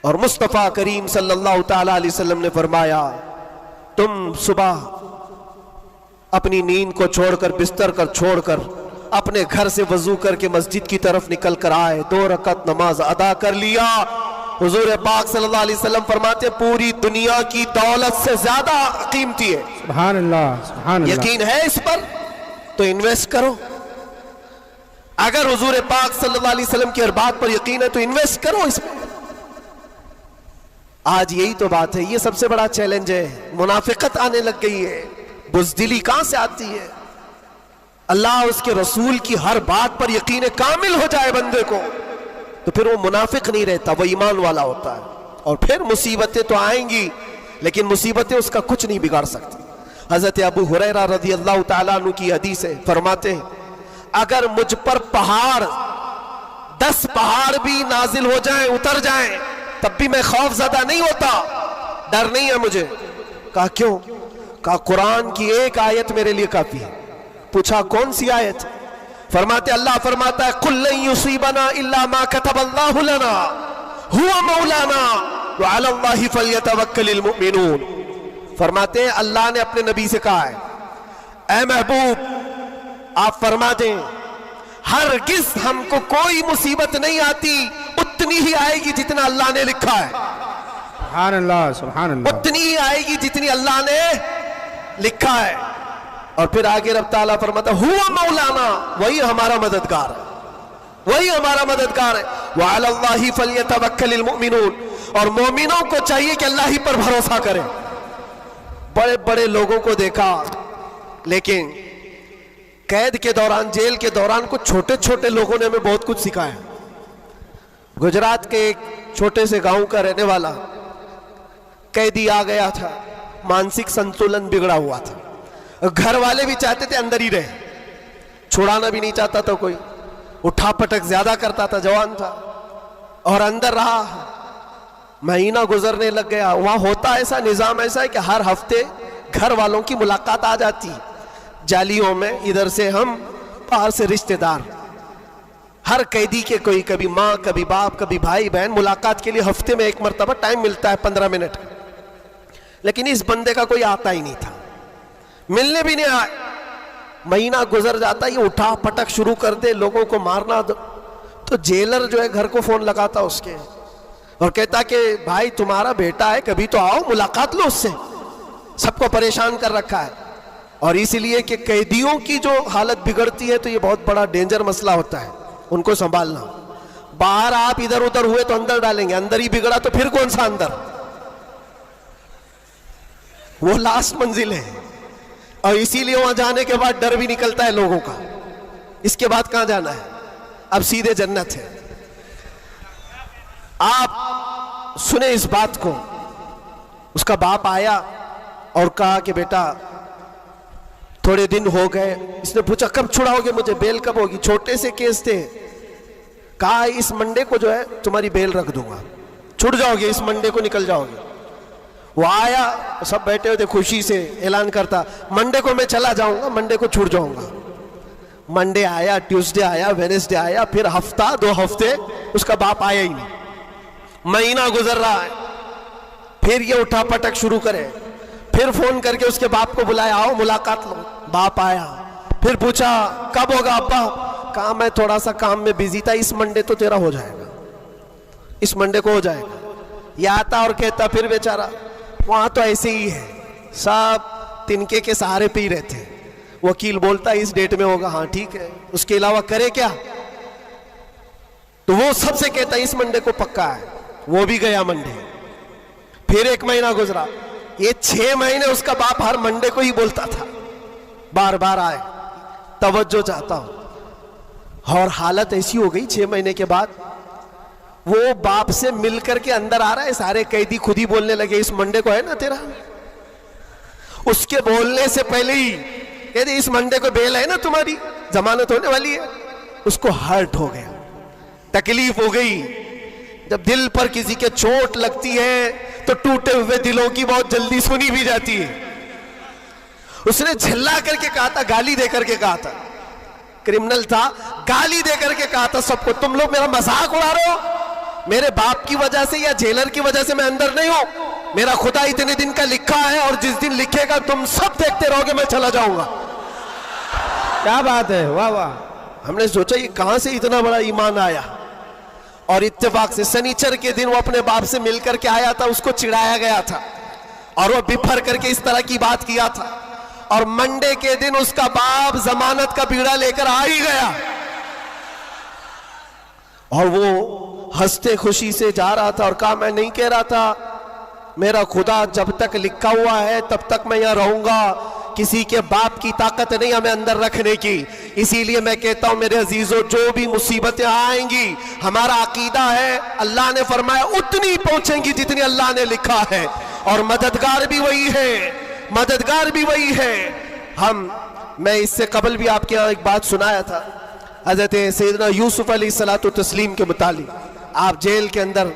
اور مصطفیٰ کریم صلی اللہ تعالی علیہ وسلم نے فرمایا تم صبح اپنی نیند کو چھوڑ کر، بستر کر چھوڑ کر، اپنے گھر سے وضو کر کے مسجد کی طرف نکل کر آئے، 2 رکعت نماز ادا کر لیا، حضور پاک صلی اللہ علیہ وسلم فرماتے پوری دنیا کی دولت سے زیادہ قیمتی ہے۔ سبحان اللہ سبحان اللہ۔ یقین ہے اس پر تو انویسٹ کرو، اگر حضور پاک صلی اللہ علیہ وسلم کی ہر بات پر یقین ہے تو انویسٹ کرو اس میں۔ آج یہی تو بات ہے، یہ سب سے بڑا چیلنج ہے، منافقت آنے لگ گئی ہے، بزدلی کہاں سے آتی ہے؟ اللہ اس کے رسول کی ہر بات پر یقین کامل ہو جائے بندے کو تو پھر وہ منافق نہیں رہتا، وہ ایمان والا ہوتا ہے، اور پھر مصیبتیں تو آئیں گی لیکن مصیبتیں اس کا کچھ نہیں بگاڑ سکتی۔ حضرت ابو ہریرہ رضی اللہ تعالیٰ عنہ کی حدیث ہے، فرماتے ہیں اگر مجھ پر 10 پہاڑ بھی نازل ہو جائیں، اتر جائیں، تب بھی میں خوف زدہ نہیں ہوتا، ڈر نہیں ہے مجھے۔ کہا کیوں؟ کہا قرآن کی ایک آیت میرے لیے کافی ہے۔ پوچھا کون سی آیت؟ فرماتے اللہ فرماتا ہے قُلْ لَن يُصِيبَنَا إِلَّا مَا كَتَبَ اللَّهُ لَنَا هُوَ مَوْلَانَا وَعَلَى اللَّهِ فَلْيَتَوَكَّلِ الْمُؤْمِنُونَ۔ فرماتے ہیں اللہ نے اپنے نبی سے کہا ہے اے محبوب آپ فرما دیں ہرگز ہم کو کوئی مصیبت نہیں آتی، اتنی ہی آئے گی جتنا اللہ نے لکھا ہے، سبحان اللہ سبحان اللہ، اتنی ہی آئے گی جتنی اللہ نے لکھا ہے۔ اور پھر آگے رب تعالیٰ فرماتا ہوا مولانا، وہی ہمارا مددگار ہے، وہی ہمارا مددگار ہے، وعلی اللہ فلیتوکل المؤمنون، اور مومنوں کو چاہیے کہ اللہ ہی پر بھروسہ کریں۔ بڑے بڑے لوگوں کو دیکھا لیکن قید کے دوران، جیل کے دوران کچھ چھوٹے چھوٹے لوگوں نے ہمیں بہت کچھ سکھایا۔ گجرات کے ایک چھوٹے سے گاؤں کا رہنے والا قیدی آ گیا تھا، مانسک سنتولن بگڑا ہوا تھا، گھر والے بھی چاہتے تھے اندر ہی رہے, چھڑانا بھی نہیں چاہتا تھا کوئی, اٹھا پٹک زیادہ کرتا تھا, جوان تھا اور اندر رہا. مہینہ گزرنے لگ گیا. وہاں ہوتا ایسا نظام ایسا ہے کہ ہر ہفتے گھر والوں کی ملاقات آ جاتی, جالیوں میں, ادھر سے ہم, باہر سے رشتہ دار. ہر قیدی کے کوئی کبھی ماں, کبھی باپ, کبھی بھائی بہن ملاقات کے لیے ہفتے میں ایک مرتبہ ٹائم ملتا ہے 15 منٹ. لیکن اس بندے کا کوئی آتا ہی نہیں تھا, ملنے بھی نہیں آئے. مہینہ گزر جاتا, یہ اٹھا پٹک شروع کر دے, لوگوں کو مارنا. تو جیلر جو ہے گھر کو فون لگاتا اس کے اور کہتا کہ بھائی تمہارا بیٹا ہے, کبھی تو آؤ ملاقات لو اس سے, سب کو پریشان کر رکھا ہے. اور اس لیے کہ قیدیوں کی جو حالت بگڑتی ہے تو یہ بہت بڑا ڈینجر مسئلہ ہوتا ہے, ان کو سنبھالنا. باہر آپ ادھر ادھر ہوئے تو اندر ڈالیں گے, اندر ہی بگڑا تو پھر کون سا اندر, وہ لاسٹ منزل ہے. اور اسی لیے وہاں جانے کے بعد ڈر بھی نکلتا ہے لوگوں کا, اس کے بعد کہاں جانا ہے, اب سیدھے جنت ہے. آپ سنیں اس بات کو. اس کا باپ آیا اور کہا کہ بیٹا تھوڑے دن ہو گئے. اس نے پوچھا کب چھڑاؤ گے مجھے, بیل کب ہوگی؟ چھوٹے سے کیس تھے. کہا اس منڈے کو جو ہے تمہاری بیل رکھ دوں گا, چھڑ جاؤ گے, اس منڈے کو نکل جاؤ گے. وہ آیا, سب بیٹھے ہوئے تھے, خوشی سے اعلان کرتا منڈے کو میں چلا جاؤں گا, منڈے کو چھوڑ جاؤں گا. منڈے آیا, ٹیوزڈے آیا, وینسڈے آیا, پھر ہفتہ 2 ہفتے اس کا باپ آیا ہی نہیں. مہینہ گزر رہا ہے, پھر یہ اٹھا پٹک شروع کرے. پھر فون کر کے اس کے باپ کو بلایا, آؤ ملاقات لو. باپ آیا, پھر پوچھا کب ہوگا ابا؟ کہا میں تھوڑا سا کام میں بزی تھا, اس منڈے تو تیرا ہو جائے گا, اس منڈے کو ہو جائے گا. یہ آتا اور کہتا پھر بیچارہ. وہاں تو ایسے ہی ہے, سب تنکے کے سہارے پہ ہی رہتے ہیں. وکیل بولتا اس ڈیٹ میں ہوگا, ہاں ٹھیک ہے, اس کے علاوہ کرے کیا؟ تو وہ سب سے کہتا اس منڈے کو پکا ہے. وہ بھی گیا منڈے. پھر 1 مہینہ گزرا, یہ 6 مہینے اس کا باپ ہر منڈے کو ہی بولتا تھا, بار بار آئے, توجہ چاہتا ہوں. اور حالت ایسی ہو گئی 6 مہینے کے بعد وہ باپ سے مل کر کے اندر آ رہا ہے. سارے قیدی خود ہی بولنے لگے اس منڈے کو ہے نا تیرا. اس کے بولنے سے پہلے ہی کہتے اس منڈے کو بیل ہے نا تمہاری, ضمانت ہونے والی ہے. اس کو ہرٹ ہو گیا, تکلیف ہو گئی. جب دل پر کسی کے چوٹ لگتی ہے تو ٹوٹے ہوئے دلوں کی بہت جلدی سنی بھی جاتی ہے. اس نے جھلا کر کے کہا تھا, گالی دے کر کے کہا تھا, کرمنل تھا, گالی دے کر کے کہا تھا سب کو, تم لوگ میرا مذاق اڑا رہے ہو, میرے باپ کی وجہ سے یا جیلر کی وجہ سے میں اندر نہیں ہوں. میرا خدا اتنے دن کا لکھا ہے اور جس دن لکھے گا تم سب دیکھتے رہو گے, میں چلا جاؤں گا. کیا بات ہے, واہ واہ. ہم نے سوچا یہ کہاں سے اتنا بڑا ایمان آیا. اور اتفاق سے سنیچر کے دن وہ اپنے باپ سے مل کر کے آیا تھا, اس کو چڑھایا گیا تھا اور وہ بپھر کر کے اس طرح کی بات کیا تھا. اور منڈے کے دن اس کا باپ ضمانت کا بیڑا لے کر آ ہی گیا اور وہ ہنستے خوشی سے جا رہا تھا اور کہا میں نہیں کہہ رہا تھا, میرا خدا جب تک لکھا ہوا ہے تب تک میں یہاں رہوں گا, کسی کے باپ کی طاقت نہیں ہمیں اندر رکھنے کی. اسی لیے میں کہتا ہوں میرے عزیزوں, جو بھی مصیبتیں آئیں گی, ہمارا عقیدہ ہے اللہ نے فرمایا اتنی پہنچیں گی جتنی اللہ نے لکھا ہے, اور مددگار بھی وہی ہے, مددگار بھی وہی ہے. میں اس سے قبل بھی آپ کے یہاں ایک بات سنایا تھا, حضرت سیدنا یوسف علیہ الصلوۃ والتسلیم کے متعلق. آپ جیل کے اندر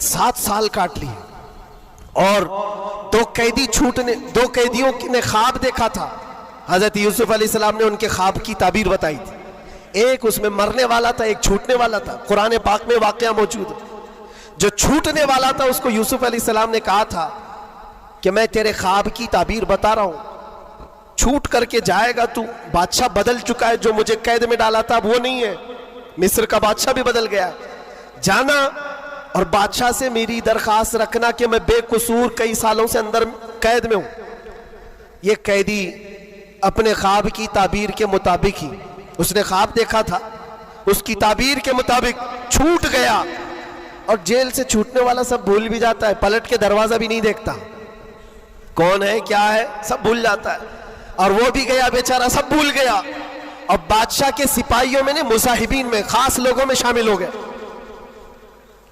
7 سال کاٹ لیے اور 2 قیدیوں نے خواب دیکھا تھا. حضرت یوسف علیہ السلام نے ان کے خواب کی تعبیر بتائی تھی. ایک اس میں مرنے والا تھا, ایک چھوٹنے والا تھا. قرآن پاک میں واقعہ موجود ہے. جو چھوٹنے والا تھا اس کو یوسف علیہ السلام نے کہا تھا کہ میں تیرے خواب کی تعبیر بتا رہا ہوں, چھوٹ کر کے جائے گا تو, بادشاہ بدل چکا ہے, جو مجھے قید میں ڈالا تھا وہ نہیں ہے, مصر کا بادشاہ بھی بدل گیا. جانا اور بادشاہ سے میری درخواست رکھنا کہ میں بے قصور کئی سالوں سے اندر قید میں ہوں. یہ قیدی اپنے خواب کی تعبیر کے مطابق ہی, اس نے خواب دیکھا تھا, اس کی تعبیر کے مطابق چھوٹ گیا. اور جیل سے چھوٹنے والا سب بھول بھی جاتا ہے, پلٹ کے دروازہ بھی نہیں دیکھتا, کون ہے کیا ہے سب بھول جاتا ہے. اور وہ بھی گیا بیچارہ, سب بھول گیا. اور بادشاہ کے سپاہیوں میں نے مصاحبین میں خاص لوگوں میں شامل ہو گئے.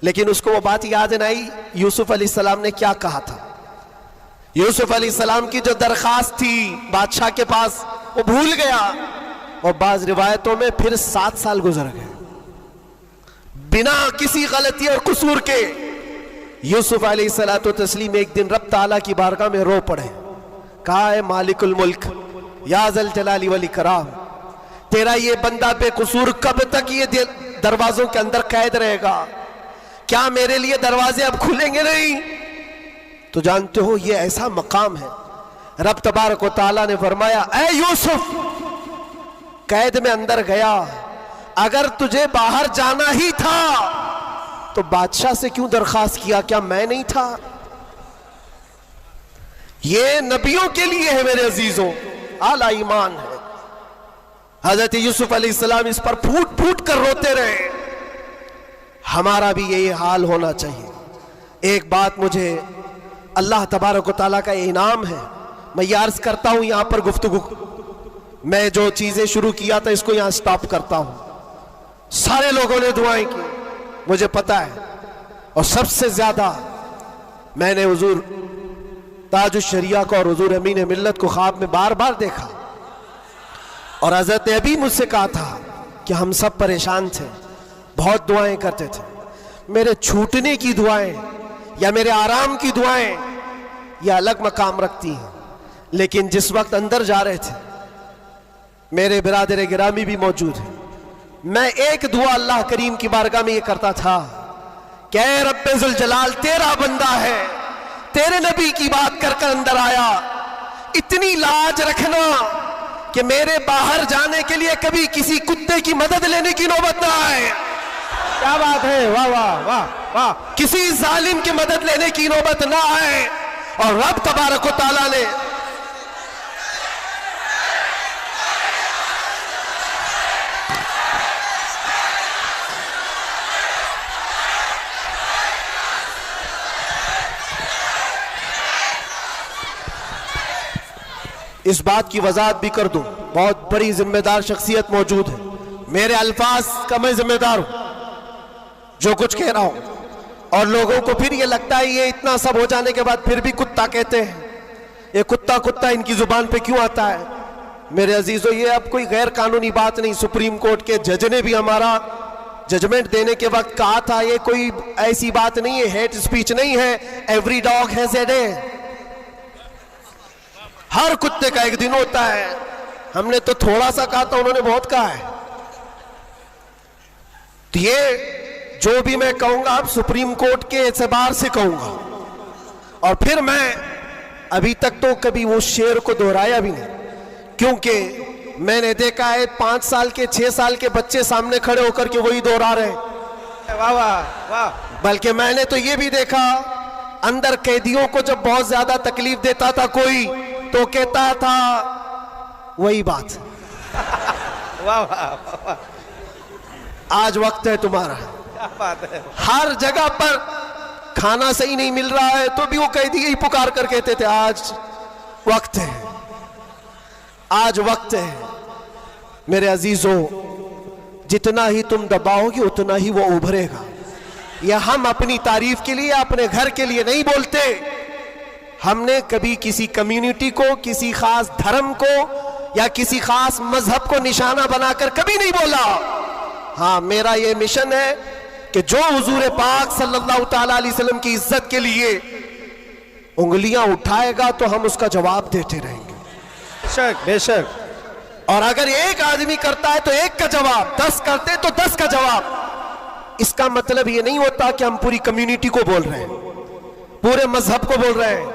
لیکن اس کو وہ بات یاد نہیں آئی یوسف علیہ السلام نے کیا کہا تھا. یوسف علیہ السلام کی جو درخواست تھی بادشاہ کے پاس وہ بھول گیا، اور بعض روایتوں میں پھر 7 سال گزر گئے بنا کسی غلطی اور قصور کے۔ یوسف علیہ السلام ایک دن رب تعالیٰ کی بارگاہ میں رو پڑے، کہا اے مالک الملک یا ذل جلال والاکرام، تیرا یہ بندہ بے قصور کب تک یہ دروازوں کے اندر قید رہے گا؟ کیا میرے لیے دروازے اب کھلیں گے نہیں؟ تو جانتے ہو یہ ایسا مقام ہے، رب تبارک و تعالیٰ نے فرمایا اے یوسف قید میں اندر گیا، اگر تجھے باہر جانا ہی تھا تو بادشاہ سے کیوں درخواست کیا؟ کیا میں نہیں تھا؟ یہ نبیوں کے لیے ہے میرے عزیزوں، اعلیٰ ایمان ہے۔ حضرت یوسف علیہ السلام اس پر پھوٹ پھوٹ کر روتے رہے۔ ہمارا بھی یہی حال ہونا چاہیے۔ ایک بات مجھے اللہ تبارک و تعالیٰ کا انعام ہے، میں یہ عرض کرتا ہوں یہاں پر گفتگو، میں جو چیزیں شروع کیا تھا اس کو یہاں سٹاپ کرتا ہوں۔ سارے لوگوں نے دعائیں کی، مجھے پتا ہے، اور سب سے زیادہ میں نے حضور تاج الشریعہ کو اور حضور امین ملت کو خواب میں بار بار دیکھا، اور حضرت نے ابھی مجھ سے کہا تھا کہ ہم سب پریشان تھے، بہت دعائیں کرتے تھے، میرے چھوٹنے کی دعائیں یا میرے آرام کی دعائیں یہ الگ مقام رکھتی ہیں، لیکن جس وقت اندر جا رہے تھے میرے برادر گرامی بھی موجود ہیں، میں ایک دعا اللہ کریم کی بارگاہ میں یہ کرتا تھا کہ اے رب ذوالجلال تیرا بندہ ہے، تیرے نبی کی بات کر کر اندر آیا، اتنی لاج رکھنا کہ میرے باہر جانے کے لیے کبھی کسی کتے کی مدد لینے کی نوبت نہ آئے۔ کیا بات ہے، واہ واہ واہ واہ، کسی ظالم کی مدد لینے کی نوبت نہ آئے، اور رب تبارک و تعالیٰ نے اس بات کی وضاحت بھی کر دوں، بہت بڑی ذمہ دار شخصیت موجود ہے، میرے الفاظ کا میں ذمہ دار ہوں جو کچھ کہہ رہا ہوں، اور لوگوں کو پھر یہ لگتا ہے یہ اتنا سب ہو جانے کے بعد پھر بھی کتا کہتے ہیں، یہ کتا کتا ان کی زبان پہ کیوں آتا ہے؟ میرے عزیزو یہ اب کوئی غیر قانونی بات نہیں، سپریم کورٹ کے جج نے بھی ہمارا ججمنٹ دینے کے وقت کہا تھا یہ کوئی ایسی بات نہیں ہے، ہیٹ سپیچ نہیں ہے، every dog has a day, ہر کتے کا ایک دن ہوتا ہے۔ ہم نے تو تھوڑا سا کہا تھا، انہوں نے بہت کہا ہے۔ تو یہ جو بھی میں کہوں گا اب سپریم کورٹ کے اعتبار سے کہوں گا، اور پھر میں ابھی تک تو کبھی وہ شعر کو دہرایا بھی نہیں، کیونکہ میں نے دیکھا ہے 5 سال کے 6 سال کے بچے سامنے کھڑے ہو کر کے وہی دہرا رہے ہیں، واہ واہ واہ، بلکہ میں نے تو یہ بھی دیکھا اندر قیدیوں کو جب بہت زیادہ تکلیف دیتا تھا کوئی تو کہتا تھا وہی بات، واہ واہ واہ، آج وقت ہے تمہارا، کیا بات ہے، ہر جگہ پر کھانا صحیح نہیں مل رہا ہے تو بھی وہ قیدی یہی پکار کر کہتے تھے آج وقت ہے، آج وقت ہے۔ میرے عزیزوں جتنا ہی تم دباؤ گے اتنا ہی وہ ابھرے گا، یہ ہم اپنی تعریف کے لیے اپنے گھر کے لیے نہیں بولتے، ہم نے کبھی کسی کمیونٹی کو، کسی خاص دھرم کو یا کسی خاص مذہب کو نشانہ بنا کر کبھی نہیں بولا۔ ہاں میرا یہ مشن ہے کہ جو حضور پاک صلی اللہ تعالیٰ علیہ وسلم کی عزت کے لیے انگلیاں اٹھائے گا تو ہم اس کا جواب دیتے رہیں گے، بے شک بے شک، اور اگر ایک آدمی کرتا ہے تو ایک کا جواب، 10 کرتے تو 10 کا جواب۔ اس کا مطلب یہ نہیں ہوتا کہ ہم پوری کمیونٹی کو بول رہے ہیں، پورے مذہب کو بول رہے ہیں،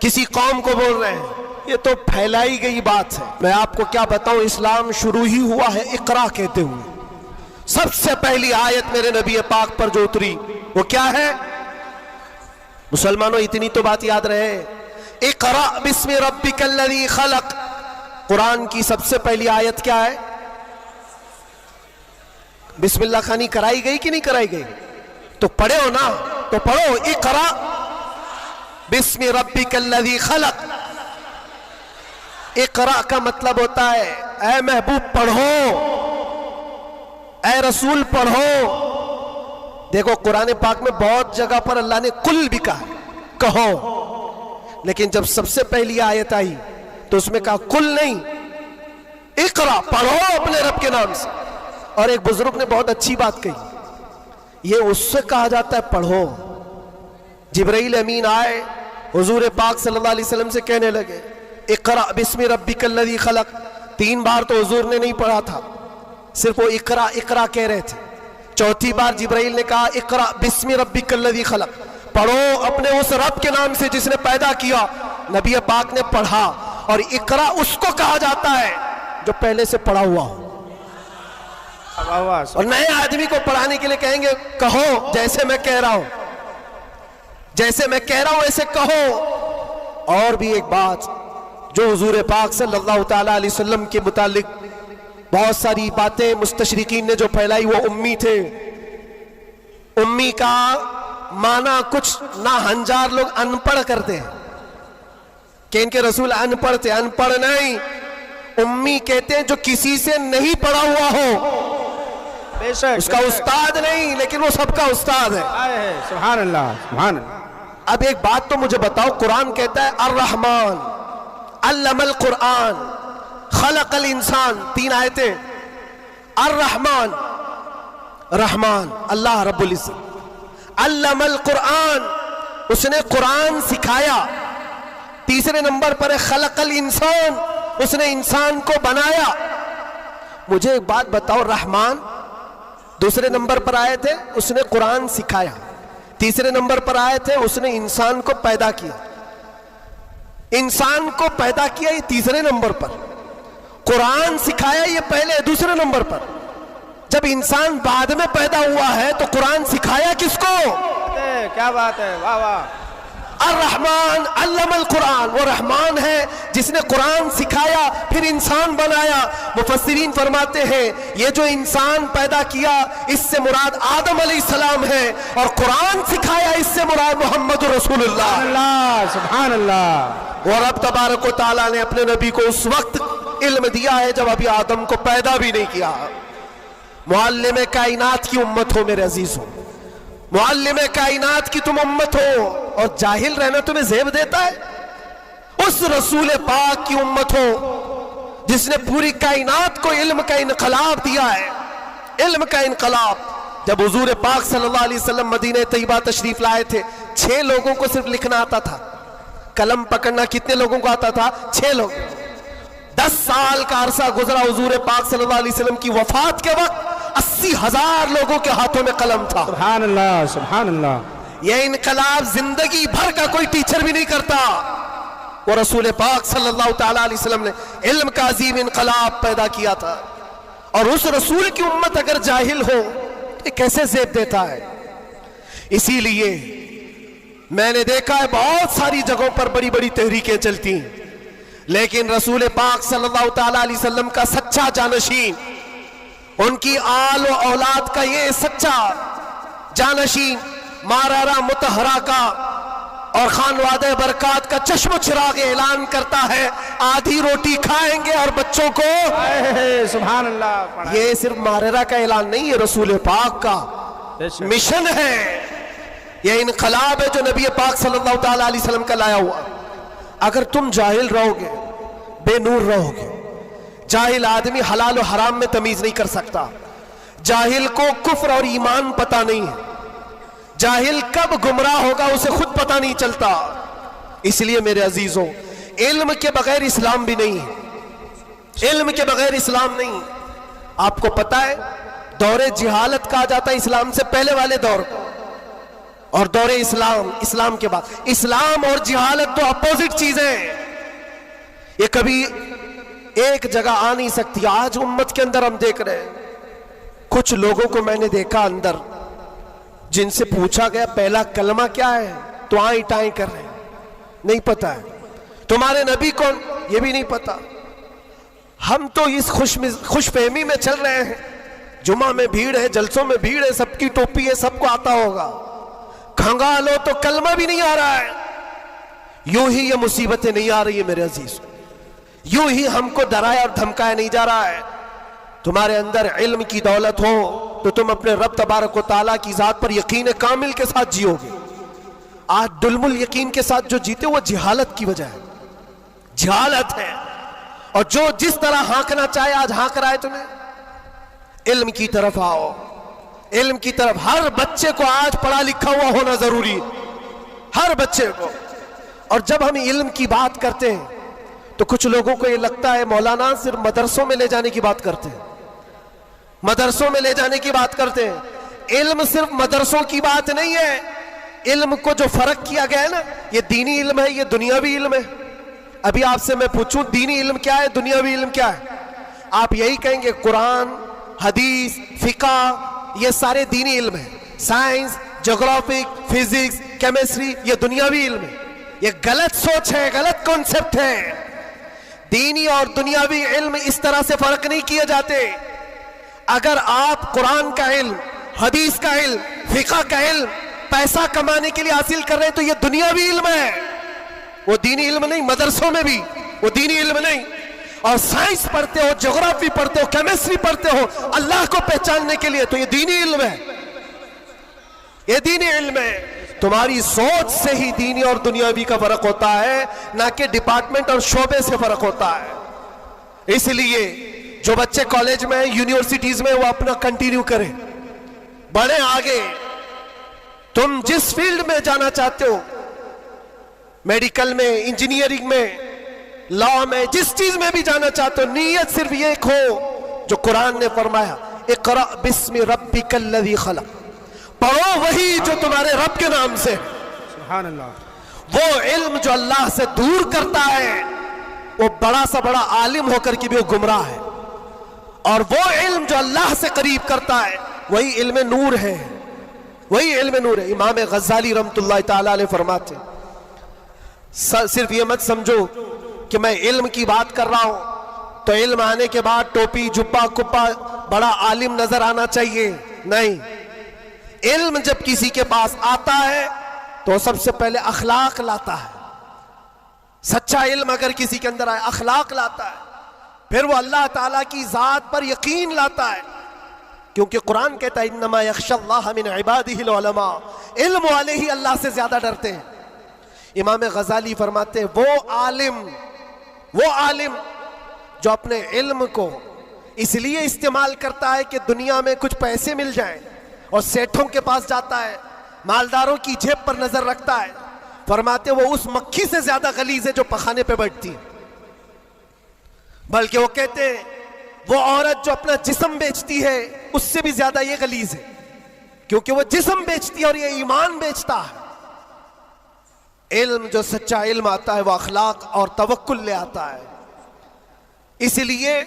کسی قوم کو بول رہے ہیں، یہ تو پھیلائی گئی بات ہے۔ میں آپ کو کیا بتاؤں، اسلام شروع ہی ہوا ہے اقرا کہتے ہوئے۔ سب سے پہلی آیت میرے نبی پاک پر جو اتری وہ کیا ہے؟ مسلمانوں اتنی تو بات یاد رہے، اقرا بسم ربک الذی خلق، قرآن کی سب سے پہلی آیت کیا ہے؟ بسم اللہ خانی کرائی گئی کہ نہیں کرائی گئی؟ تو پڑھے ہو نا، تو پڑھو اقرا بسم ربک الذی خلق۔ اقرا کا مطلب ہوتا ہے اے محبوب پڑھو، اے رسول پڑھو۔ دیکھو قرآن پاک میں بہت جگہ پر اللہ نے کل بھی کہا، کہو، لیکن جب سب سے پہلی آیت آئی تو اس میں کہا کل نہیں، اقرا، پڑھو اپنے رب کے نام سے. اور ایک بزرگ نے بہت اچھی بات کہی، یہ اس سے کہا جاتا ہے پڑھو. جبرائیل امین آئے حضور پاک صلی اللہ علیہ وسلم سے کہنے لگے اقرا بسم ربک الذی خلق. 3 بار تو حضور نے نہیں پڑھا تھا، صرف وہ اقرا اقرا کہہ رہے تھے. 4تھی بار جبرائیل نے کہا اقرا بسم ربک الذی خلق، پڑھو اپنے اس رب کے نام سے جس نے پیدا کیا. نبی پاک نے پڑھا. اور اقرا اس کو کہا جاتا ہے جو پہلے سے پڑھا ہوا ہو. اور نئے آدمی کو پڑھانے کے لیے کہیں گے کہو جیسے میں کہہ رہا ہوں، جیسے میں کہہ رہا ہوں ایسے کہو. اور بھی ایک بات جو حضور پاک صلی اللہ تعالیٰ علیہ وسلم کے متعلق بہت ساری باتیں مستشرقین نے جو پھیلائی، وہ امی تھے. امی کا معنی کچھ نہ ہنجار لوگ ان پڑھ کرتے ہیں کہ ان کے رسول ان پڑھ تھے. ان پڑھ نہیں، امی کہتے ہیں جو کسی سے نہیں پڑھا ہوا ہو. بے شک اس کا استاد نہیں لیکن وہ سب کا استاد ہے. سبحان اللہ سبحان اللہ. اب ایک بات تو مجھے بتاؤ، قرآن کہتا ہے الرحمن علم القرآن خلق الانسان، 3 آیتیں. الرحمن، رحمان اللہ رب العزت، علم القرآن اس نے قرآن سکھایا. تیسرے نمبر پر ہے خلق الانسان، اس نے انسان کو بنایا. مجھے ایک بات بتاؤ، رحمان دوسرے نمبر پر آئے تھے، اس نے قرآن سکھایا. تیسرے نمبر پر آئے تھے، اس نے انسان کو پیدا کیا. انسان کو پیدا کیا یہ تیسرے نمبر پر، قرآن سکھایا یہ پہلے دوسرے نمبر پر. جب انسان بعد میں پیدا ہوا ہے تو قرآن سکھایا کس کو؟ کیا بات ہے، واہ واہ. الرحمن علم القرآن، وہ رحمان ہے جس نے قرآن سکھایا پھر انسان بنایا. مفسرین فرماتے ہیں یہ جو انسان پیدا کیا اس سے مراد آدم علیہ السلام ہے، اور قرآن سکھایا اس سے مراد محمد رسول اللہ. سبحان اللہ. اور رب تبارک و تعالیٰ نے اپنے نبی کو اس وقت علم دیا ہے جب ابھی آدم کو پیدا بھی نہیں کیا. معلم کائنات کی امت ہو میرے عزیزوں، معلم کائنات کی تم امت ہو، اور جاہل رہنا تمہیں زیب دیتا ہے؟ اس رسول پاک کی امت ہو جس نے پوری کائنات کو علم کا انقلاب دیا ہے. علم کا انقلاب. جب حضور پاک صلی اللہ علیہ وسلم مدینہ طیبہ تشریف لائے تھے، 6 لوگوں کو صرف لکھنا آتا تھا. قلم پکڑنا کتنے لوگوں کو آتا تھا؟ 6 لوگ. 10 سال کا عرصہ گزرا حضور پاک صلی اللہ علیہ وسلم کی وفات کے وقت 80,000 لوگوں کے ہاتھوں میں قلم تھا. سبحان اللہ سبحان اللہ. یہ انقلاب زندگی بھر کا کوئی ٹیچر بھی نہیں کرتا. وہ رسول پاک صلی اللہ تعالیٰ علیہ وسلم نے علم کا عظیم انقلاب پیدا کیا تھا. اور اس رسول کی امت اگر جاہل ہو یہ کیسے زیب دیتا ہے؟ اسی لیے میں نے دیکھا ہے بہت ساری جگہوں پر بڑی بڑی تحریکیں چلتی ہیں، لیکن رسول پاک صلی اللہ تعالیٰ علیہ وسلم کا سچا جانشین، ان کی آل و اولاد کا یہ سچا جانشین مارارا متحرہ کا اور خانوادہ برکات کا چشم و چراغ اعلان کرتا ہے آدھی روٹی کھائیں گے اور بچوں کو. سبحان اللہ. یہ صرف مارارا کا اعلان نہیں، یہ رسول پاک کا مشن ہے. یہ انقلاب ہے جو نبی پاک صلی اللہ تعالیٰ علیہ وسلم کا لایا ہوا. اگر تم جاہل رہو گے، بے نور رہو گے، جاہل آدمی حلال و حرام میں تمیز نہیں کر سکتا. جاہل کو کفر اور ایمان پتہ نہیں ہے. جاہل کب گمراہ ہوگا اسے خود پتہ نہیں چلتا. اس لیے میرے عزیزوں، علم کے بغیر اسلام بھی نہیں ہے. علم کے بغیر اسلام نہیں. آپ کو پتہ ہے دور جہالت کہا جاتا ہے اسلام سے پہلے والے دور کو، اور دور اسلام، اسلام کے بعد. اسلام اور جہالت تو اپوزٹ چیزیں ہیں، یہ کبھی ایک جگہ آ نہیں سکتی. آج امت کے اندر ہم دیکھ رہے ہیں کچھ لوگوں کو میں نے دیکھا اندر جن سے پوچھا گیا پہلا کلمہ کیا ہے تو آئیں ٹائیں کر رہے ہیں، نہیں پتا ہے. تمہارے نبی کون، یہ بھی نہیں پتا. ہم تو اس خوش فہمی میں چل رہے ہیں جمعہ میں بھیڑ ہے، جلسوں میں بھیڑ ہے، سب کی ٹوپی ہے، سب کو آتا ہوگا. کھنگالو تو کلمہ بھی نہیں آ رہا ہے. یوں ہی یہ مصیبتیں نہیں آ رہی ہے میرے عزیز، یوں ہی ہم کو ڈرایا اور دھمکایا نہیں جا رہا ہے. تمہارے اندر علم کی دولت ہو تو تم اپنے رب تبارک و تعالیٰ کی ذات پر یقین کامل کے ساتھ جیو گے. آج دلم الیقین کے ساتھ جو جیتے وہ جہالت کی وجہ ہے، جہالت ہے. اور جو جس طرح ہانکنا چاہے آج ہانک رہا ہے تمہیں. علم کی طرف آؤ، علم کی طرف. ہر بچے کو آج پڑھا لکھا ہوا ہونا ضروری ہے، ہر بچے کو. اور جب ہم علم کی بات کرتے ہیں تو کچھ لوگوں کو یہ لگتا ہے مولانا صرف مدرسوں میں لے جانے کی بات کرتے ہیں، مدرسوں میں لے جانے کی بات کرتے ہیں. علم صرف مدرسوں کی بات نہیں ہے. علم کو جو فرق کیا گیا ہے نا، یہ دینی علم ہے، یہ دنیاوی علم ہے. ابھی آپ سے میں پوچھوں دینی علم کیا ہے، دنیاوی علم کیا ہے؟ آپ یہی کہیں گے قرآن، حدیث، فقہ، یہ سارے دینی علم ہیں. سائنس، جغرافک، فزکس، کیمسٹری، یہ دنیاوی علم ہے. یہ غلط سوچ ہے، غلط کانسیپٹ ہے. دینی اور دنیاوی علم اس طرح سے فرق نہیں کیے جاتے. اگر آپ قرآن کا علم، حدیث کا علم، فقہ کا علم پیسہ کمانے کے لیے حاصل کر رہے ہیں تو یہ دنیاوی علم ہے، وہ دینی علم نہیں. مدرسوں میں بھی وہ دینی علم نہیں. اور سائنس پڑھتے ہو، جغرافی پڑھتے ہو، کیمسٹری پڑھتے ہو اللہ کو پہچاننے کے لیے تو یہ دینی علم ہے، یہ دینی علم ہے. تمہاری سوچ سے ہی دینی اور دنیاوی کا فرق ہوتا ہے، نہ کہ ڈپارٹمنٹ اور شعبے سے فرق ہوتا ہے. اس لیے جو بچے کالج میں یونیورسٹیز میں وہ اپنا کنٹینیو کریں، بڑھیں آگے. تم جس فیلڈ میں جانا چاہتے ہو، میڈیکل میں، انجینئرنگ میں، لا میں، جس چیز میں بھی جانا چاہتے ہو، نیت صرف یہ ہو جو قرآن نے فرمایا اقرأ بسم ربک الذی خلق. پڑھو وہی جو تمہارے رب کے نام سے. سبحان اللہ. وہ علم جو اللہ سے دور کرتا ہے وہ بڑا سا بڑا عالم ہو کر کے بھی وہ گمراہ ہے. اور وہ علم جو اللہ سے قریب کرتا ہے وہی علم نور ہے، وہی علم نور ہے. امام غزالی رحمۃ اللہ تعالی علیہ فرماتے صرف یہ مت سمجھو کہ میں علم کی بات کر رہا ہوں تو علم آنے کے بعد ٹوپی، جبہ، کپا، بڑا عالم نظر آنا چاہیے. نہیں، علم جب کسی کے پاس آتا ہے تو سب سے پہلے اخلاق لاتا ہے. سچا علم اگر کسی کے اندر آئے اخلاق لاتا ہے، پھر وہ اللہ تعالیٰ کی ذات پر یقین لاتا ہے. کیونکہ قرآن کہتا ہے انما یخشی اللہ من عبادہ العلماء، علم والے ہی اللہ سے زیادہ ڈرتے ہیں. امام غزالی فرماتے ہیں وہ عالم جو اپنے علم کو اس لیے استعمال کرتا ہے کہ دنیا میں کچھ پیسے مل جائیں اور سیٹھوں کے پاس جاتا ہے، مالداروں کی جیب پر نظر رکھتا ہے، فرماتے وہ اس مکھی سے زیادہ غلیظ ہے جو پخانے پہ بیٹھتی ہے. بلکہ وہ کہتے ہیں وہ عورت جو اپنا جسم بیچتی ہے اس سے بھی زیادہ یہ غلیظ ہے، کیونکہ وہ جسم بیچتی ہے اور یہ ایمان بیچتا ہے. علم جو سچا علم آتا ہے وہ اخلاق اور توکل لے آتا ہے. اس لیے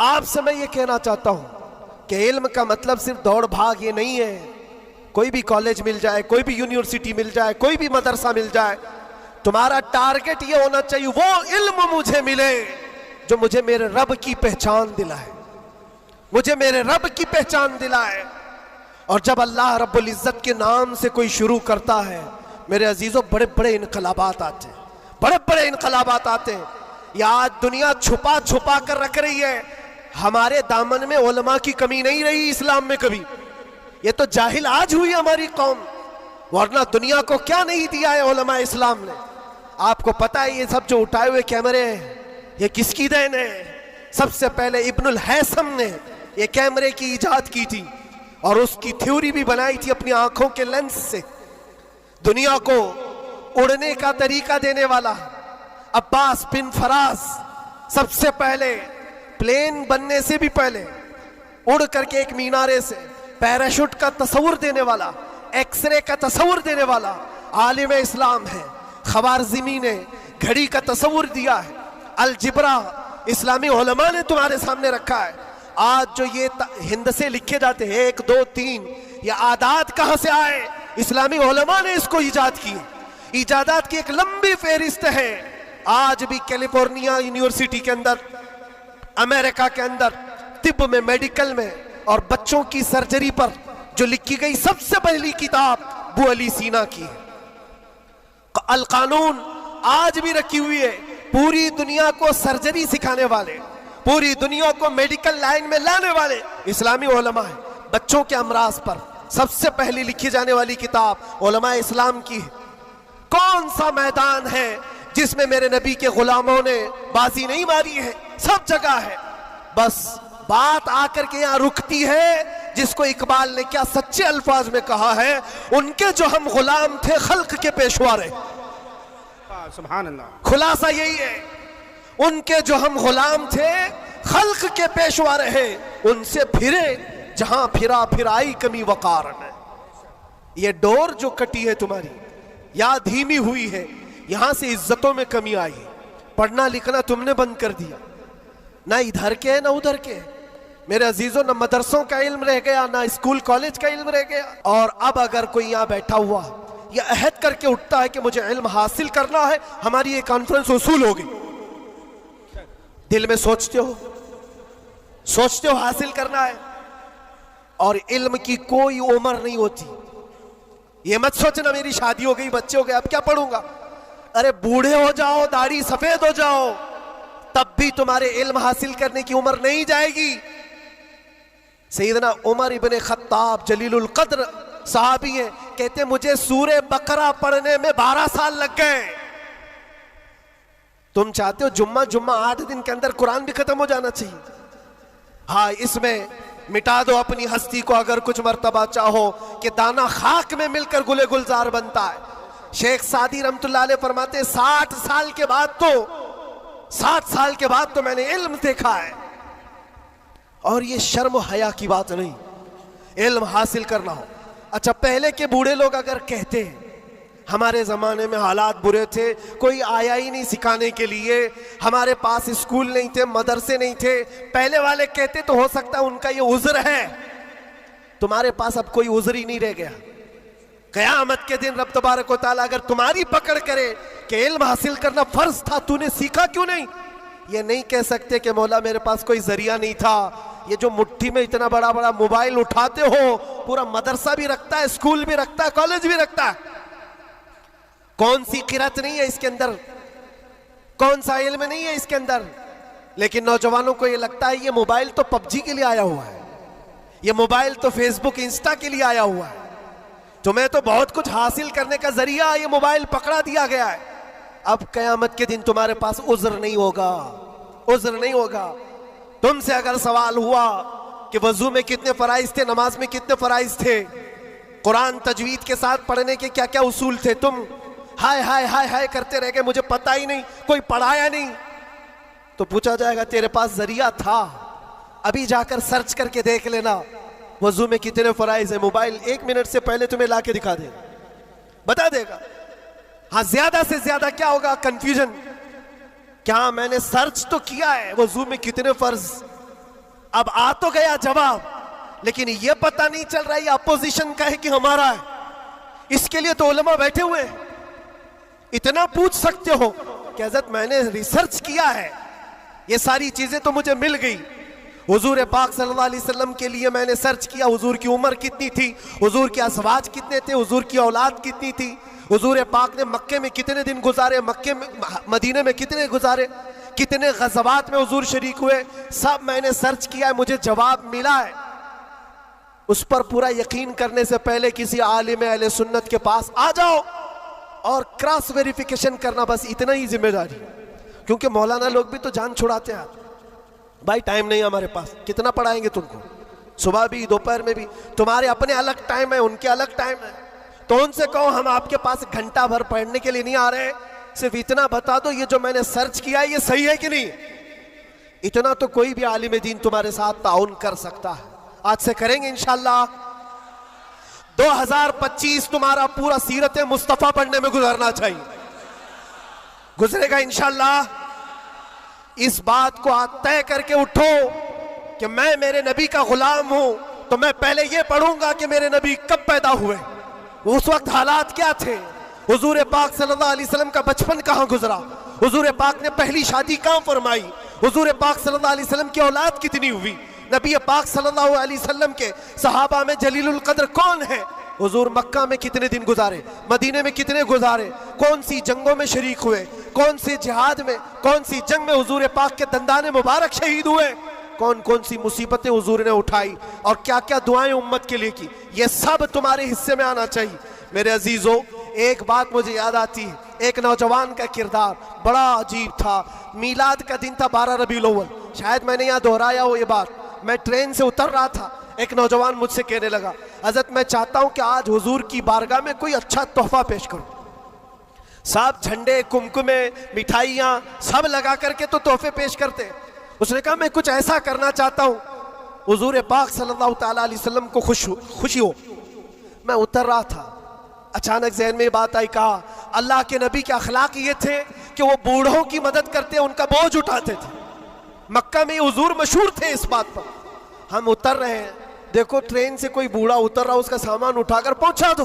آپ سے میں یہ کہنا چاہتا ہوں کہ علم کا مطلب صرف دوڑ بھاگ یہ نہیں ہے. کوئی بھی کالج مل جائے، کوئی بھی یونیورسٹی مل جائے، کوئی بھی مدرسہ مل جائے، تمہارا ٹارگٹ یہ ہونا چاہیے وہ علم مجھے ملے جو مجھے میرے رب کی پہچان دلائے، مجھے میرے رب کی پہچان دلائے. اور جب اللہ رب العزت کے نام سے کوئی شروع کرتا ہے میرے عزیزوں بڑے بڑے انقلابات آتے ہیں، بڑے بڑے انقلابات آتے ہیں. یہ آج دنیا چھپا چھپا کر رکھ رہی ہے. ہمارے دامن میں علماء کی کمی نہیں رہی اسلام میں کبھی. یہ تو جاہل آج ہوئی ہماری قوم، ورنہ دنیا کو کیا نہیں دیا ہے علماء اسلام نے. آپ کو پتا ہے یہ سب جو اٹھائے ہوئے کیمرے ہیں یہ کس کی دین ہے؟ سب سے پہلے ابن الحیثم نے یہ کیمرے کی ایجاد کی تھی اور اس کی تھیوری بھی بنائی تھی اپنی آنکھوں کے لینس سے. دنیا کو اڑنے کا طریقہ دینے والا عباس بن فراز سب سے پہلے پلین بننے سے بھی پہلے اڑ کر کے ایک مینارے سے پیراشوٹ کا تصور دینے والا، ایکس رے کا تصور دینے والا عالم اسلام ہے. خوارزمی نے گھڑی کا تصور دیا ہے. الجبرا اسلامی علماء نے تمہارے سامنے رکھا ہے. آج جو یہ ہند سے لکھے جاتے ہیں 1 2 3 یہ عادات کہاں سے آئے؟ اسلامی علماء نے اس کو ایجاد کی. ایجادات کی ایک لمبی فہرست ہے. آج بھی کیلیفورنیا یونیورسٹی کے اندر، امریکہ کے اندر طب میں، میڈیکل میں اور بچوں کی سرجری پر جو لکھی گئی سب سے پہلی کتاب ابو علی سینا کی ہے. القانون آج بھی رکھی ہوئی ہے. پوری دنیا کو سرجری سکھانے والے، پوری دنیا کو میڈیکل لائن میں لانے والے اسلامی علماء ہیں. بچوں کے امراض پر سب سے پہلی لکھی جانے والی کتاب علماء اسلام کی ہے. کون سا میدان ہے جس میں میرے نبی کے غلاموں نے بازی نہیں ماری ہے؟ سب جگہ ہے. بس بات آ کر کے یہاں رکتی ہے جس کو اقبال نے کیا سچے الفاظ میں کہا ہے، ان کے جو ہم غلام تھے خلق کے پیشوا رہے. سبحان اللہ. خلاصہ یہی ہے، ان کے جو ہم غلام تھے خلق کے پیشوا رہے، ان سے پھرے جہاں پھرا پھر آئی کمی وقار میں. یہ ڈور جو کٹی ہے تمہاری یا دھیمی ہوئی ہے، یہاں سے عزتوں میں کمی آئی. پڑھنا لکھنا تم نے بند کر دیا، نہ ادھر کے نہ ادھر کے. میرے عزیزوں، نہ مدرسوں کا علم رہ گیا، نہ اسکول کالج کا علم رہ گیا. اور اب اگر کوئی یہاں بیٹھا ہوا یہ عہد کر کے اٹھتا ہے کہ مجھے علم حاصل کرنا ہے، ہماری یہ کانفرنس اصول ہوگی. دل میں سوچتے ہو حاصل کرنا ہے، اور علم کی کوئی عمر نہیں ہوتی. یہ مت سوچنا میری شادی ہو گئی، بچے ہو گئے، اب کیا پڑھوں گا. ارے بوڑھے ہو جاؤ، داڑھی سفید ہو جاؤ، تب بھی تمہارے علم حاصل کرنے کی عمر نہیں جائے گی. سیدنا عمر ابن خطاب جلیل القدر صحابی ہیں، کہتے مجھے سورہ بقرہ پڑھنے میں 12 سال لگ گئے. تم چاہتے ہو جمعہ 8 دن کے اندر قرآن بھی ختم ہو جانا چاہیے. ہاں، اس میں مٹا دو اپنی ہستی کو اگر کچھ مرتبہ چاہو کہ دانہ خاک میں مل کر گلے گلزار بنتا ہے. شیخ سعدی رحمت اللہ علیہ فرماتے 60 سال کے بعد تو میں نے علم دیکھا ہے. اور یہ شرم و حیا کی بات نہیں، علم حاصل کرنا ہو. اچھا، پہلے کے بوڑھے لوگ اگر کہتے ہیں ہمارے زمانے میں حالات برے تھے، کوئی آیا ہی نہیں سکھانے کے لیے، ہمارے پاس اسکول نہیں تھے، مدرسے نہیں تھے، پہلے والے کہتے تو ہو سکتا ہے ان کا یہ عذر ہے. تمہارے پاس اب کوئی عذر ہی نہیں رہ گیا. قیامت کے دن رب تبارک و تعالیٰ اگر تمہاری پکڑ کرے کہ علم حاصل کرنا فرض تھا، تو نے سیکھا کیوں نہیں، یہ نہیں کہہ سکتے کہ مولا میرے پاس کوئی ذریعہ نہیں تھا. یہ جو مٹھی میں اتنا بڑا موبائل اٹھاتے ہو، پورا مدرسہ بھی رکھتا ہے، اسکول بھی رکھتا ہے، کالج بھی رکھتا ہے. کون سی قرات نہیں ہے اس کے اندر، کون سا علم نہیں ہے اس کے اندر. لیکن نوجوانوں کو یہ لگتا ہے یہ موبائل تو پب جی کے لیے آیا ہوا ہے، یہ موبائل تو فیس بک انسٹا کے لیے آیا ہوا ہے، تمہیں تو بہت کچھ حاصل کرنے کا ذریعہ یہ موبائل پکڑا دیا گیا ہے. اب قیامت کے دن تمہارے پاس عذر نہیں ہوگا. تم سے اگر سوال ہوا کہ وضو میں کتنے فرائض تھے، نماز میں کتنے فرائض تھے، قرآن تجوید کے ساتھ پڑھنے کے کیا کیا اصول تھے، تم ہائے ہائے ہائے ہائے کرتے رہ گئے، مجھے پتہ ہی نہیں، کوئی پڑھایا نہیں. تو پوچھا جائے گا تیرے پاس ذریعہ تھا، ابھی جا کر سرچ کر کے دیکھ لینا وضو میں کتنے فرائض ہیں. موبائل 1 منٹ سے پہلے تمہیں لا کے دکھا دے گا، بتا دے گا. ہاں، زیادہ سے زیادہ کیا ہوگا، کنفیوژن. کیا میں نے سرچ تو کیا ہے وضو میں کتنے فرض، اب آ تو گیا جواب، لیکن یہ پتہ نہیں چل رہا یہ اپوزیشن کا ہے کہ ہمارا ہے. اس کے لیے تو علماء بیٹھے ہوئے ہیں. اتنا پوچھ سکتے ہو کہ حضرت میں نے ریسرچ کیا ہے، یہ ساری چیزیں تو مجھے مل گئی. حضور پاک صلی اللہ علیہ وسلم کے لیے میں نے سرچ کیا، حضور کی عمر کتنی تھی، حضور کے ازواج کتنے تھے، حضور کی اولاد کتنی تھی، حضور پاک نے مکے میں کتنے دن گزارے، مدینے میں کتنے گزارے، کتنے غزوات میں حضور شریک ہوئے، سب میں نے سرچ کیا ہے، مجھے جواب ملا ہے. اس پر پورا یقین کرنے سے پہلے کسی عالم اہل سنت کے پاس آ جاؤ اور کراس ویریفیکیشن کرنا، بس اتنا ہی ذمہ داری. کیونکہ مولانا لوگ بھی تو جان چھڑاتے ہیں. بھائی ٹائم نہیں ہمارے پاس، کتنا پڑھائیں گے تم کو، صبح بھی دوپہر میں بھی، تمہارے اپنے الگ ٹائم ہے، ان کے الگ ٹائم ہے. تو ان سے کہو ہم آپ کے پاس گھنٹہ بھر پڑھنے کے لیے نہیں آ رہے، صرف اتنا بتا دو یہ جو میں نے سرچ کیا ہے یہ صحیح ہے کہ نہیں. اتنا تو کوئی بھی عالم دین تمہارے ساتھ تعاون کر سکتا ہے. آج سے کریں گے انشاءاللہ. 2025 تمہارا پورا سیرت مصطفیٰ پڑھنے میں گزرنا چاہیے، گزرے گا انشاءاللہ. اس بات کو آج طے کر کے اٹھو کہ میں میرے نبی کا غلام ہوں، تو میں پہلے یہ پڑھوں گا کہ میرے نبی کب پیدا ہوئے، اس وقت حالات کیا تھے، حضور پاک صلی اللہ علیہ وسلم کا بچپن کہاں گزرا، حضور پاک نے پہلی شادی کہاں فرمائی، حضور پاک صلی اللہ علیہ وسلم کی اولاد کتنی ہوئی، نبی پاک صلی اللہ علیہ وسلم کے صحابہ میں جلیل القدر کون ہے، حضور مکہ میں کتنے دن گزارے، مدینے میں کتنے گزارے، کون سی جنگوں میں شریک ہوئے، کون سی جہاد میں، کون سی جنگ میں حضور پاک کے دندان مبارک شہید ہوئے، کون کون سی مصیبتیں حضور نے اٹھائی، اور کیا کیا دعائیں امت کے لیے کی. یہ سب تمہارے حصے میں آنا چاہیے. میرے عزیزو، ایک بات مجھے یاد آتی ہے، ایک نوجوان کا کردار بڑا عجیب تھا۔ میلاد کا دن تھا 12 ربیع الاول، شاید میں نے یہاں دہرایا ہو یہ بات۔ میں ٹرین سے اتر رہا تھا، ایک نوجوان مجھ سے کہنے لگا، حضرت میں چاہتا ہوں کہ آج حضور کی بارگاہ میں کوئی اچھا تحفہ پیش کروں۔ سب جھنڈے، کمکمے، مٹھائیاں سب لگا کر کے تو تحفے پیش کرتے۔ اس نے کہا میں کچھ ایسا کرنا چاہتا ہوں حضور پاک صلی اللہ تعالیٰ علیہ وسلم کو خوشی ہو۔ میں اتر رہا تھا، اچانک ذہن میں بات آئی، کہا اللہ کے نبی کے اخلاق یہ تھے کہ وہ بوڑھوں کی مدد کرتے، ان کا بوجھ اٹھاتے تھے۔ مکہ میں حضور مشہور تھے اس بات پر۔ ہم اتر رہے ہیں، دیکھو ٹرین سے کوئی بوڑھا اتر رہا، اس کا سامان اٹھا کر پہنچا دو،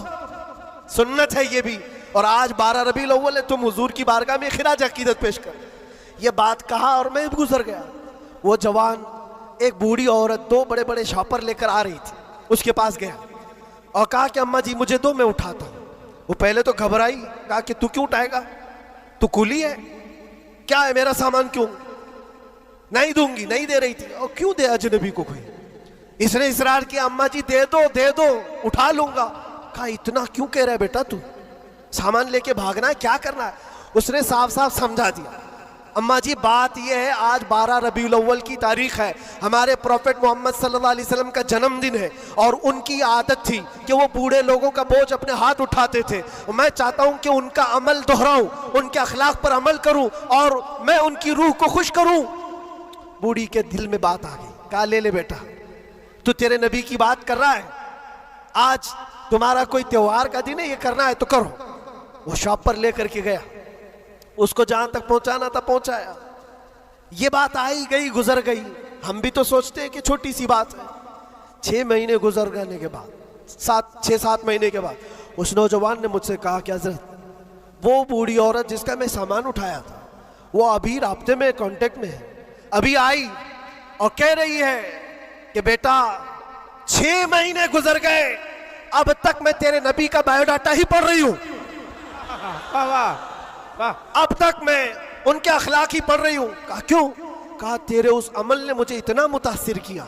سنت ہے یہ بھی۔ اور آج 12 ربیع الاول ہے، تم حضور کی بارگاہ میں خراج عقیدت پیش کر۔ یہ بات کہا اور میں گزر گیا۔ وہ جوان ایک بوڑھی عورت 2 بڑے بڑے شاپر لے کر آ رہی تھی، اس کے پاس گیا اور کہا کہ اماں جی مجھے دو، میں اٹھاتا ہوں۔ وہ پہلے تو گھبرائی، کہا کہ تو کیوں اٹھائے گا، تو کولی ہے کیا ہے، میرا سامان کیوں؟ نہیں دوں گی، نہیں دے رہی تھی۔ اور کیوں دے اجنبی کو کوئی؟ اس نے اصرار کیا، اماں جی دے دو دے دو، اٹھا لوں گا۔ کہا اتنا کیوں کہہ رہا ہے بیٹا، تو سامان لے کے بھاگنا ہے، کیا کرنا ہے؟ اس نے صاف صاف سمجھا دیا، اماں جی بات یہ ہے آج 12 ربیع الاول کی تاریخ ہے، ہمارے پروفٹ محمد صلی اللہ علیہ وسلم کا جنم دن ہے، اور ان کی عادت تھی کہ وہ بوڑھے لوگوں کا بوجھ اپنے ہاتھ اٹھاتے تھے۔ میں چاہتا ہوں کہ ان کا عمل دہراؤں، ان کے اخلاق پر عمل کروں اور میں ان کی روح کو خوش کروں۔ بوڑھی کے دل میں بات آ گئی، کہا لے لے بیٹا، تو تیرے نبی کی بات کر رہا ہے، آج تمہارا کوئی تہوار کا دن ہے، یہ کرنا ہے تو کرو۔ وہ شاپ پر لے کر کے گیا، اس کو جہاں تک پہنچانا تھا پہنچایا۔ یہ بات آئی گئی، گزر گئی۔ ہم بھی تو سوچتے ہیں کہ چھوٹی سی بات ہے۔ 6 مہینے گزر جانے کے بعد، 6-7 مہینے کے بعد، اس نوجوان نے مجھ سے کہا کہ حضرت وہ بوڑھی عورت جس کا میں سامان اٹھایا تھا، وہ ابھی رابطے میں، کانٹیکٹ میں ہے، ابھی آئی اور کہہ رہی ہے کہ بیٹا 6 مہینے گزر گئے، اب تک میں تیرے نبی کا بایو ڈاٹا ہی پڑھ رہی ہوں، اب تک میں ان کے اخلاق ہی پڑھ رہی ہوں۔ کہا کیوں؟ کہا تیرے اس عمل نے مجھے اتنا متاثر کیا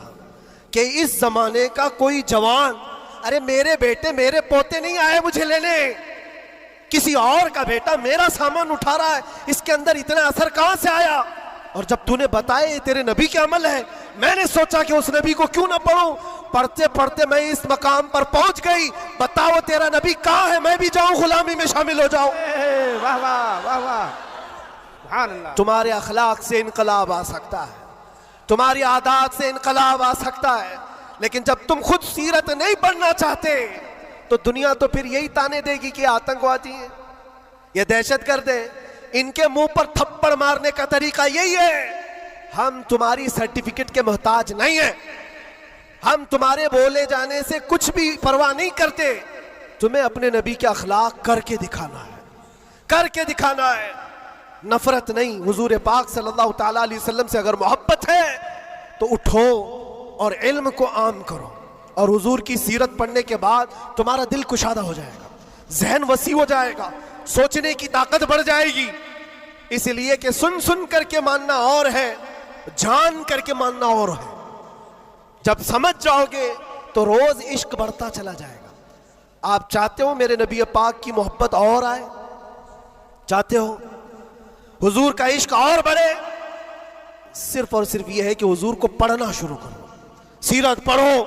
کہ اس زمانے کا کوئی جوان، ارے میرے بیٹے میرے پوتے نہیں آئے مجھے لینے، کسی اور کا بیٹا میرا سامان اٹھا رہا ہے، اس کے اندر اتنا اثر کہاں سے آیا؟ اور جب تو نے بتایا یہ تیرے نبی کے عمل ہے، میں نے سوچا کہ اس نبی کو کیوں نہ پڑھوں۔ پڑھتے پڑھتے میں اس مقام پر پہنچ گئی، بتاؤ تیرا نبی کہاں ہے، میں بھی جاؤں غلامی میں شامل ہو جاؤں۔ واہ واہ واہ واہ، سبحان اللہ۔ تمہارے اخلاق سے انقلاب آ سکتا ہے، تمہاری عادات سے انقلاب آ سکتا ہے، لیکن جب تم خود سیرت نہیں پڑھنا چاہتے تو دنیا تو پھر یہی تانے دے گی کہ آتنکوادی ہیں، یہ دہشت گرد ہیں، ان کے منہ پر تھپڑ مارنے کا طریقہ یہی ہے۔ ہم تمہاری سرٹیفکیٹ کے محتاج نہیں ہیں، ہم تمہارے بولے جانے سے کچھ بھی پرواہ نہیں کرتے، تمہیں اپنے نبی کے اخلاق کر کے دکھانا ہے، کر کے دکھانا ہے۔ نفرت نہیں، حضور پاک صلی اللہ تعالیٰ علیہ وسلم سے اگر محبت ہے تو اٹھو اور علم کو عام کرو، اور حضور کی سیرت پڑھنے کے بعد تمہارا دل کشادہ ہو جائے گا، ذہن وسیع ہو جائے گا، سوچنے کی طاقت بڑھ جائے گی۔ اس لیے کہ سن سن کر کے ماننا اور ہے، جان کر کے ماننا اور ہے۔ جب سمجھ جاؤ گے تو روز عشق بڑھتا چلا جائے گا۔ آپ چاہتے ہو میرے نبی پاک کی محبت اور آئے؟ چاہتے ہو حضور کا عشق اور بڑھے؟ صرف اور صرف یہ ہے کہ حضور کو پڑھنا شروع کرو، سیرت پڑھو،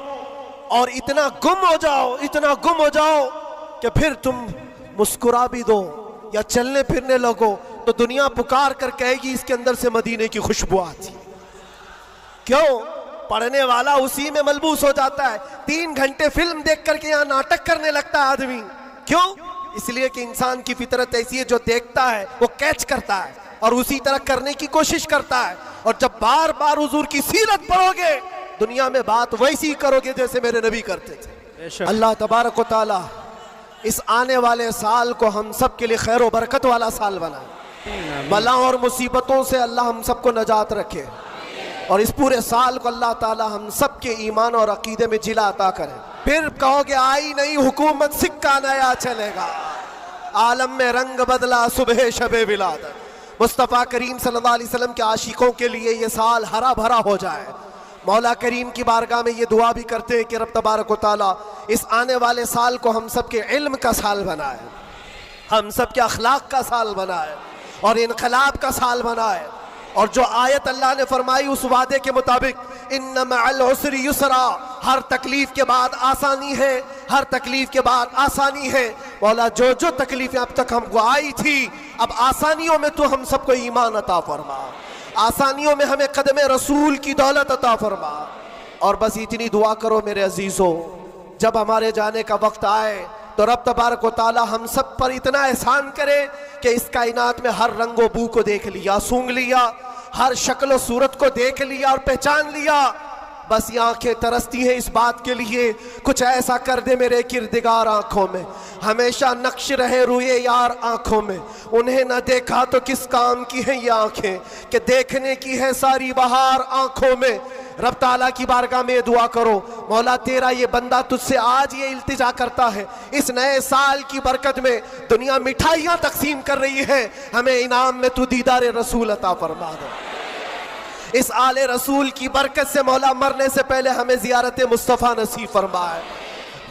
اور اتنا گم ہو جاؤ، اتنا گم ہو جاؤ کہ پھر تم مسکرا بھی دو یا چلنے پھرنے لگو تو دنیا پکار کر کہے گی اس کے اندر سے مدینے کی خوشبو آتی۔ کیوں؟ پڑھنے والا اسی میں ملبوس ہو جاتا ہے۔ 3 گھنٹے فلم دیکھ کر کے یہاں ناٹک کرنے لگتا ہے آدمی، کیوں؟ اس لیے کہ انسان کی فطرت ایسی ہے، جو دیکھتا ہے وہ کیچ کرتا ہے اور اسی طرح کرنے کی کوشش کرتا ہے۔ اور جب بار بار حضور کی سیرت پڑھو گے، دنیا میں بات ویسی کرو گے جیسے میرے نبی کرتے تھے۔ اللہ تبارک و تعالی اس آنے والے سال کو ہم سب کے لیے خیر و برکت والا سال بنائے، بلاؤں اور مصیبتوں سے اللہ ہم سب کو نجات رکھے، اور اس پورے سال کو اللہ تعالی ہم سب کے ایمان اور عقیدے میں جلا عطا کرے۔ پھر کہو گے آئی نئی حکومت، سکہ نیا چلے گا، عالم میں رنگ بدلا صبح شب ولادت۔ مصطفیٰ کریم صلی اللہ علیہ وسلم کے عاشقوں کے لیے یہ سال ہرا بھرا ہو جائے۔ مولا کریم کی بارگاہ میں یہ دعا بھی کرتے ہیں کہ رب تبارک و تعالی اس آنے والے سال کو ہم سب کے علم کا سال بنائے، ہم سب کے اخلاق کا سال بنائے اور انقلاب کا سال بنائے، اور جو آیت اللہ نے فرمائی اس وعدے کے مطابق ان مع العسر یسرا، ہر تکلیف کے بعد آسانی ہے، ہر تکلیف کے بعد آسانی ہے۔ مولا جو جو تکلیفیں اب تک ہم کو آئی تھی، اب آسانیوں میں تو ہم سب کو ایمان عطا فرما، آسانیوں میں ہمیں قدم رسول کی دولت عطا فرما۔ اور بس اتنی دعا کرو میرے عزیزو، جب ہمارے جانے کا وقت آئے تو رب تبارک و تعالی ہم سب پر اتنا احسان کرے کہ اس کائنات میں ہر رنگ و بو کو دیکھ لیا، سونگ لیا، ہر شکل و صورت کو دیکھ لیا اور پہچان لیا۔ بس یہ آنکھیں ترستی ہیں اس بات کے لیے کچھ ایسا کر دے میرے کردگار آنکھوں میں، ہمیشہ نقش رہے روئے یار آنکھوں میں۔ انہیں نہ دیکھا تو کس کام کی ہیں یہ آنکھیں کہ دیکھنے کی ہے ساری بہار آنکھوں میں۔ رب تعالیٰ کی بارگاہ میں دعا کرو، مولا تیرا یہ بندہ تجھ سے آج یہ التجا کرتا ہے، اس نئے سال کی برکت میں دنیا مٹھائیاں تقسیم کر رہی ہے، ہمیں انعام میں تو دیدار رسول عطا فرما دے۔ اس آل رسول کی برکت سے مولا مرنے سے پہلے ہمیں زیارت مصطفیٰ نصیب فرمائے،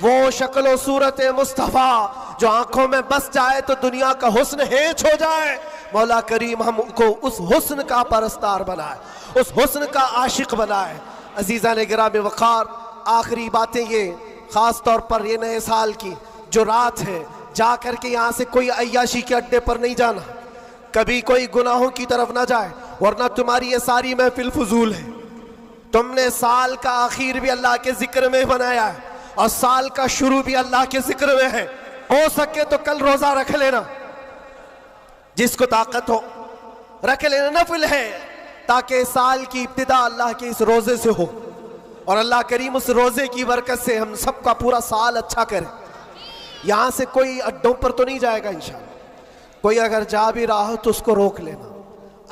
وہ شکل و صورت مصطفیٰ جو آنکھوں میں بس جائے تو دنیا کا حسن ہیچ ہو جائے۔ مولا کریم ہم کو اس حسن کا پرستار بنائے، اس حسن کا عاشق بنائے۔ عزیزان گرامی وقار، آخری باتیں یہ، خاص طور پر یہ نئے سال کی جو رات ہے، جا کر کے یہاں سے کوئی عیاشی کے اڈے پر نہیں جانا، کبھی کوئی گناہوں کی طرف نہ جائے، ورنہ تمہاری یہ ساری محفل فضول ہے۔ تم نے سال کا آخر بھی اللہ کے ذکر میں بنایا ہے اور سال کا شروع بھی اللہ کے ذکر میں ہے۔ ہو سکے تو کل روزہ رکھ لینا، جس کو طاقت ہو رکھ لینا، نفل ہے، تاکہ سال کی ابتدا اللہ کے اس روزے سے ہو اور اللہ کریم اس روزے کی برکت سے ہم سب کا پورا سال اچھا کرے۔ یہاں سے کوئی اڈوں پر تو نہیں جائے گا انشاءاللہ، کوئی اگر جا بھی رہا ہو تو اس کو روک لینا۔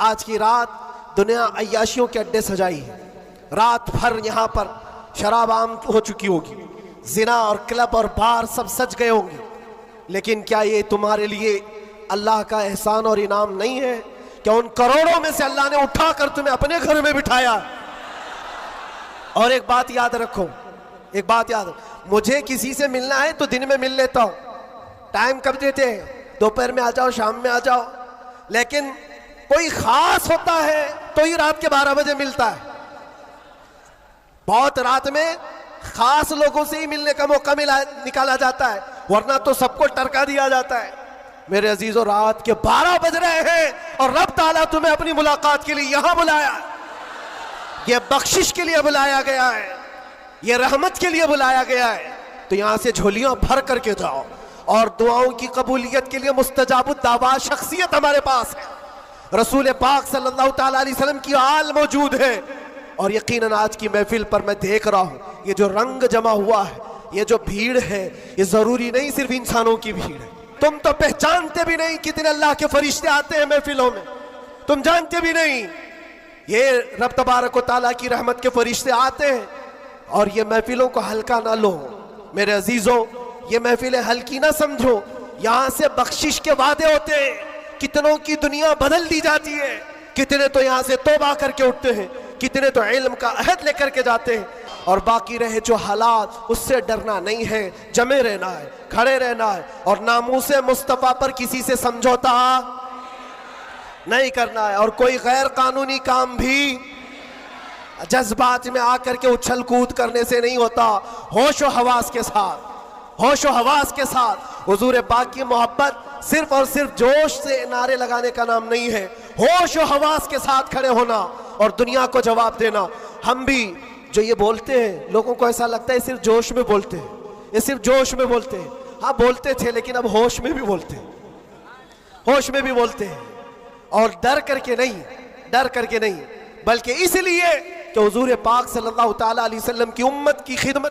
آج کی رات دنیا عیاشیوں کے اڈے سجائی ہے، رات بھر یہاں پر شراب عام ہو چکی ہوگی، زنا اور کلب اور بار سب سج گئے ہوں گے، لیکن کیا یہ تمہارے لیے اللہ کا احسان اور انعام نہیں ہے کہ ان کروڑوں میں سے اللہ نے اٹھا کر تمہیں اپنے گھر میں بٹھایا؟ اور ایک بات یاد رکھو، ایک بات یاد رکھو، مجھے کسی سے ملنا ہے تو دن میں مل لیتا ہوں، ٹائم کب دیتے ہیں؟ دوپہر میں آ جاؤ، شام میں آ جاؤ، لیکن کوئی خاص ہوتا ہے تو ہی رات کے 12 بجے ملتا ہے۔ بہت رات میں خاص لوگوں سے ہی ملنے کا موقع نکالا جاتا ہے، ورنہ تو سب کو ٹرکا دیا جاتا ہے۔ میرے عزیزو، رات کے 12 بج رہے ہیں اور رب تعالیٰ تمہیں اپنی ملاقات کے لیے یہاں بلایا ہے، یہ بخشش کے لیے بلایا گیا ہے، یہ رحمت کے لیے بلایا گیا ہے، تو یہاں سے جھولیاں بھر کر کے جاؤ۔ اور دعاؤں کی قبولیت کے لیے مستجاب الدعوات شخصیت ہمارے پاس ہے، رسول پاک صلی اللہ تعالیٰ علیہ وسلم کی آل موجود ہے، اور یقیناً آج کی محفل پر میں دیکھ رہا ہوں یہ جو رنگ جمع ہوا ہے، یہ جو بھیڑ ہے، یہ ضروری نہیں صرف انسانوں کی بھیڑ ہے، تم تو پہچانتے بھی نہیں کتنے اللہ کے فرشتے آتے ہیں محفلوں میں، تم جانتے بھی نہیں، یہ رب تبارک و تعالیٰ کی رحمت کے فرشتے آتے ہیں۔ اور یہ محفلوں کو ہلکا نہ لو میرے عزیزوں، یہ محفلیں ہلکی نہ سمجھو، یہاں سے بخشش کے وعدے ہوتے ہیں، کتنوں کی دنیا بدل دی جاتی ہے، کتنے تو یہاں سے توبہ کر کے اٹھتے ہیں، کتنے تو علم کا عہد لے کر کے جاتے ہیں، اور باقی رہے جو حالات، اس سے ڈرنا نہیں ہے، جمے رہنا ہے، کھڑے رہنا ہے، اور ناموس مصطفیٰ پر کسی سے سمجھوتا نہیں کرنا ہے، اور کوئی غیر قانونی کام بھی جذبات میں آ کر کے اچھل کود کرنے سے نہیں ہوتا، ہوش و حواس کے ساتھ، ہوش و حواس کے ساتھ۔ حضور پاک کی محبت صرف اور صرف جوش سے نعرے لگانے کا نام نہیں ہے، ہوش و حواس کے ساتھ کھڑے ہونا اور دنیا کو جواب دینا۔ ہم بھی جو یہ بولتے ہیں، لوگوں کو ایسا لگتا ہے صرف جوش میں بولتے ہیں، یہ صرف جوش میں بولتے ہیں، ہاں بولتے تھے لیکن اب ہوش میں بھی بولتے ہیں، ہوش میں بھی بولتے ہیں، اور ڈر کر کے نہیں، بلکہ اس لیے کہ حضور پاک صلی اللہ تعالیٰ علیہ وسلم کی امت کی خدمت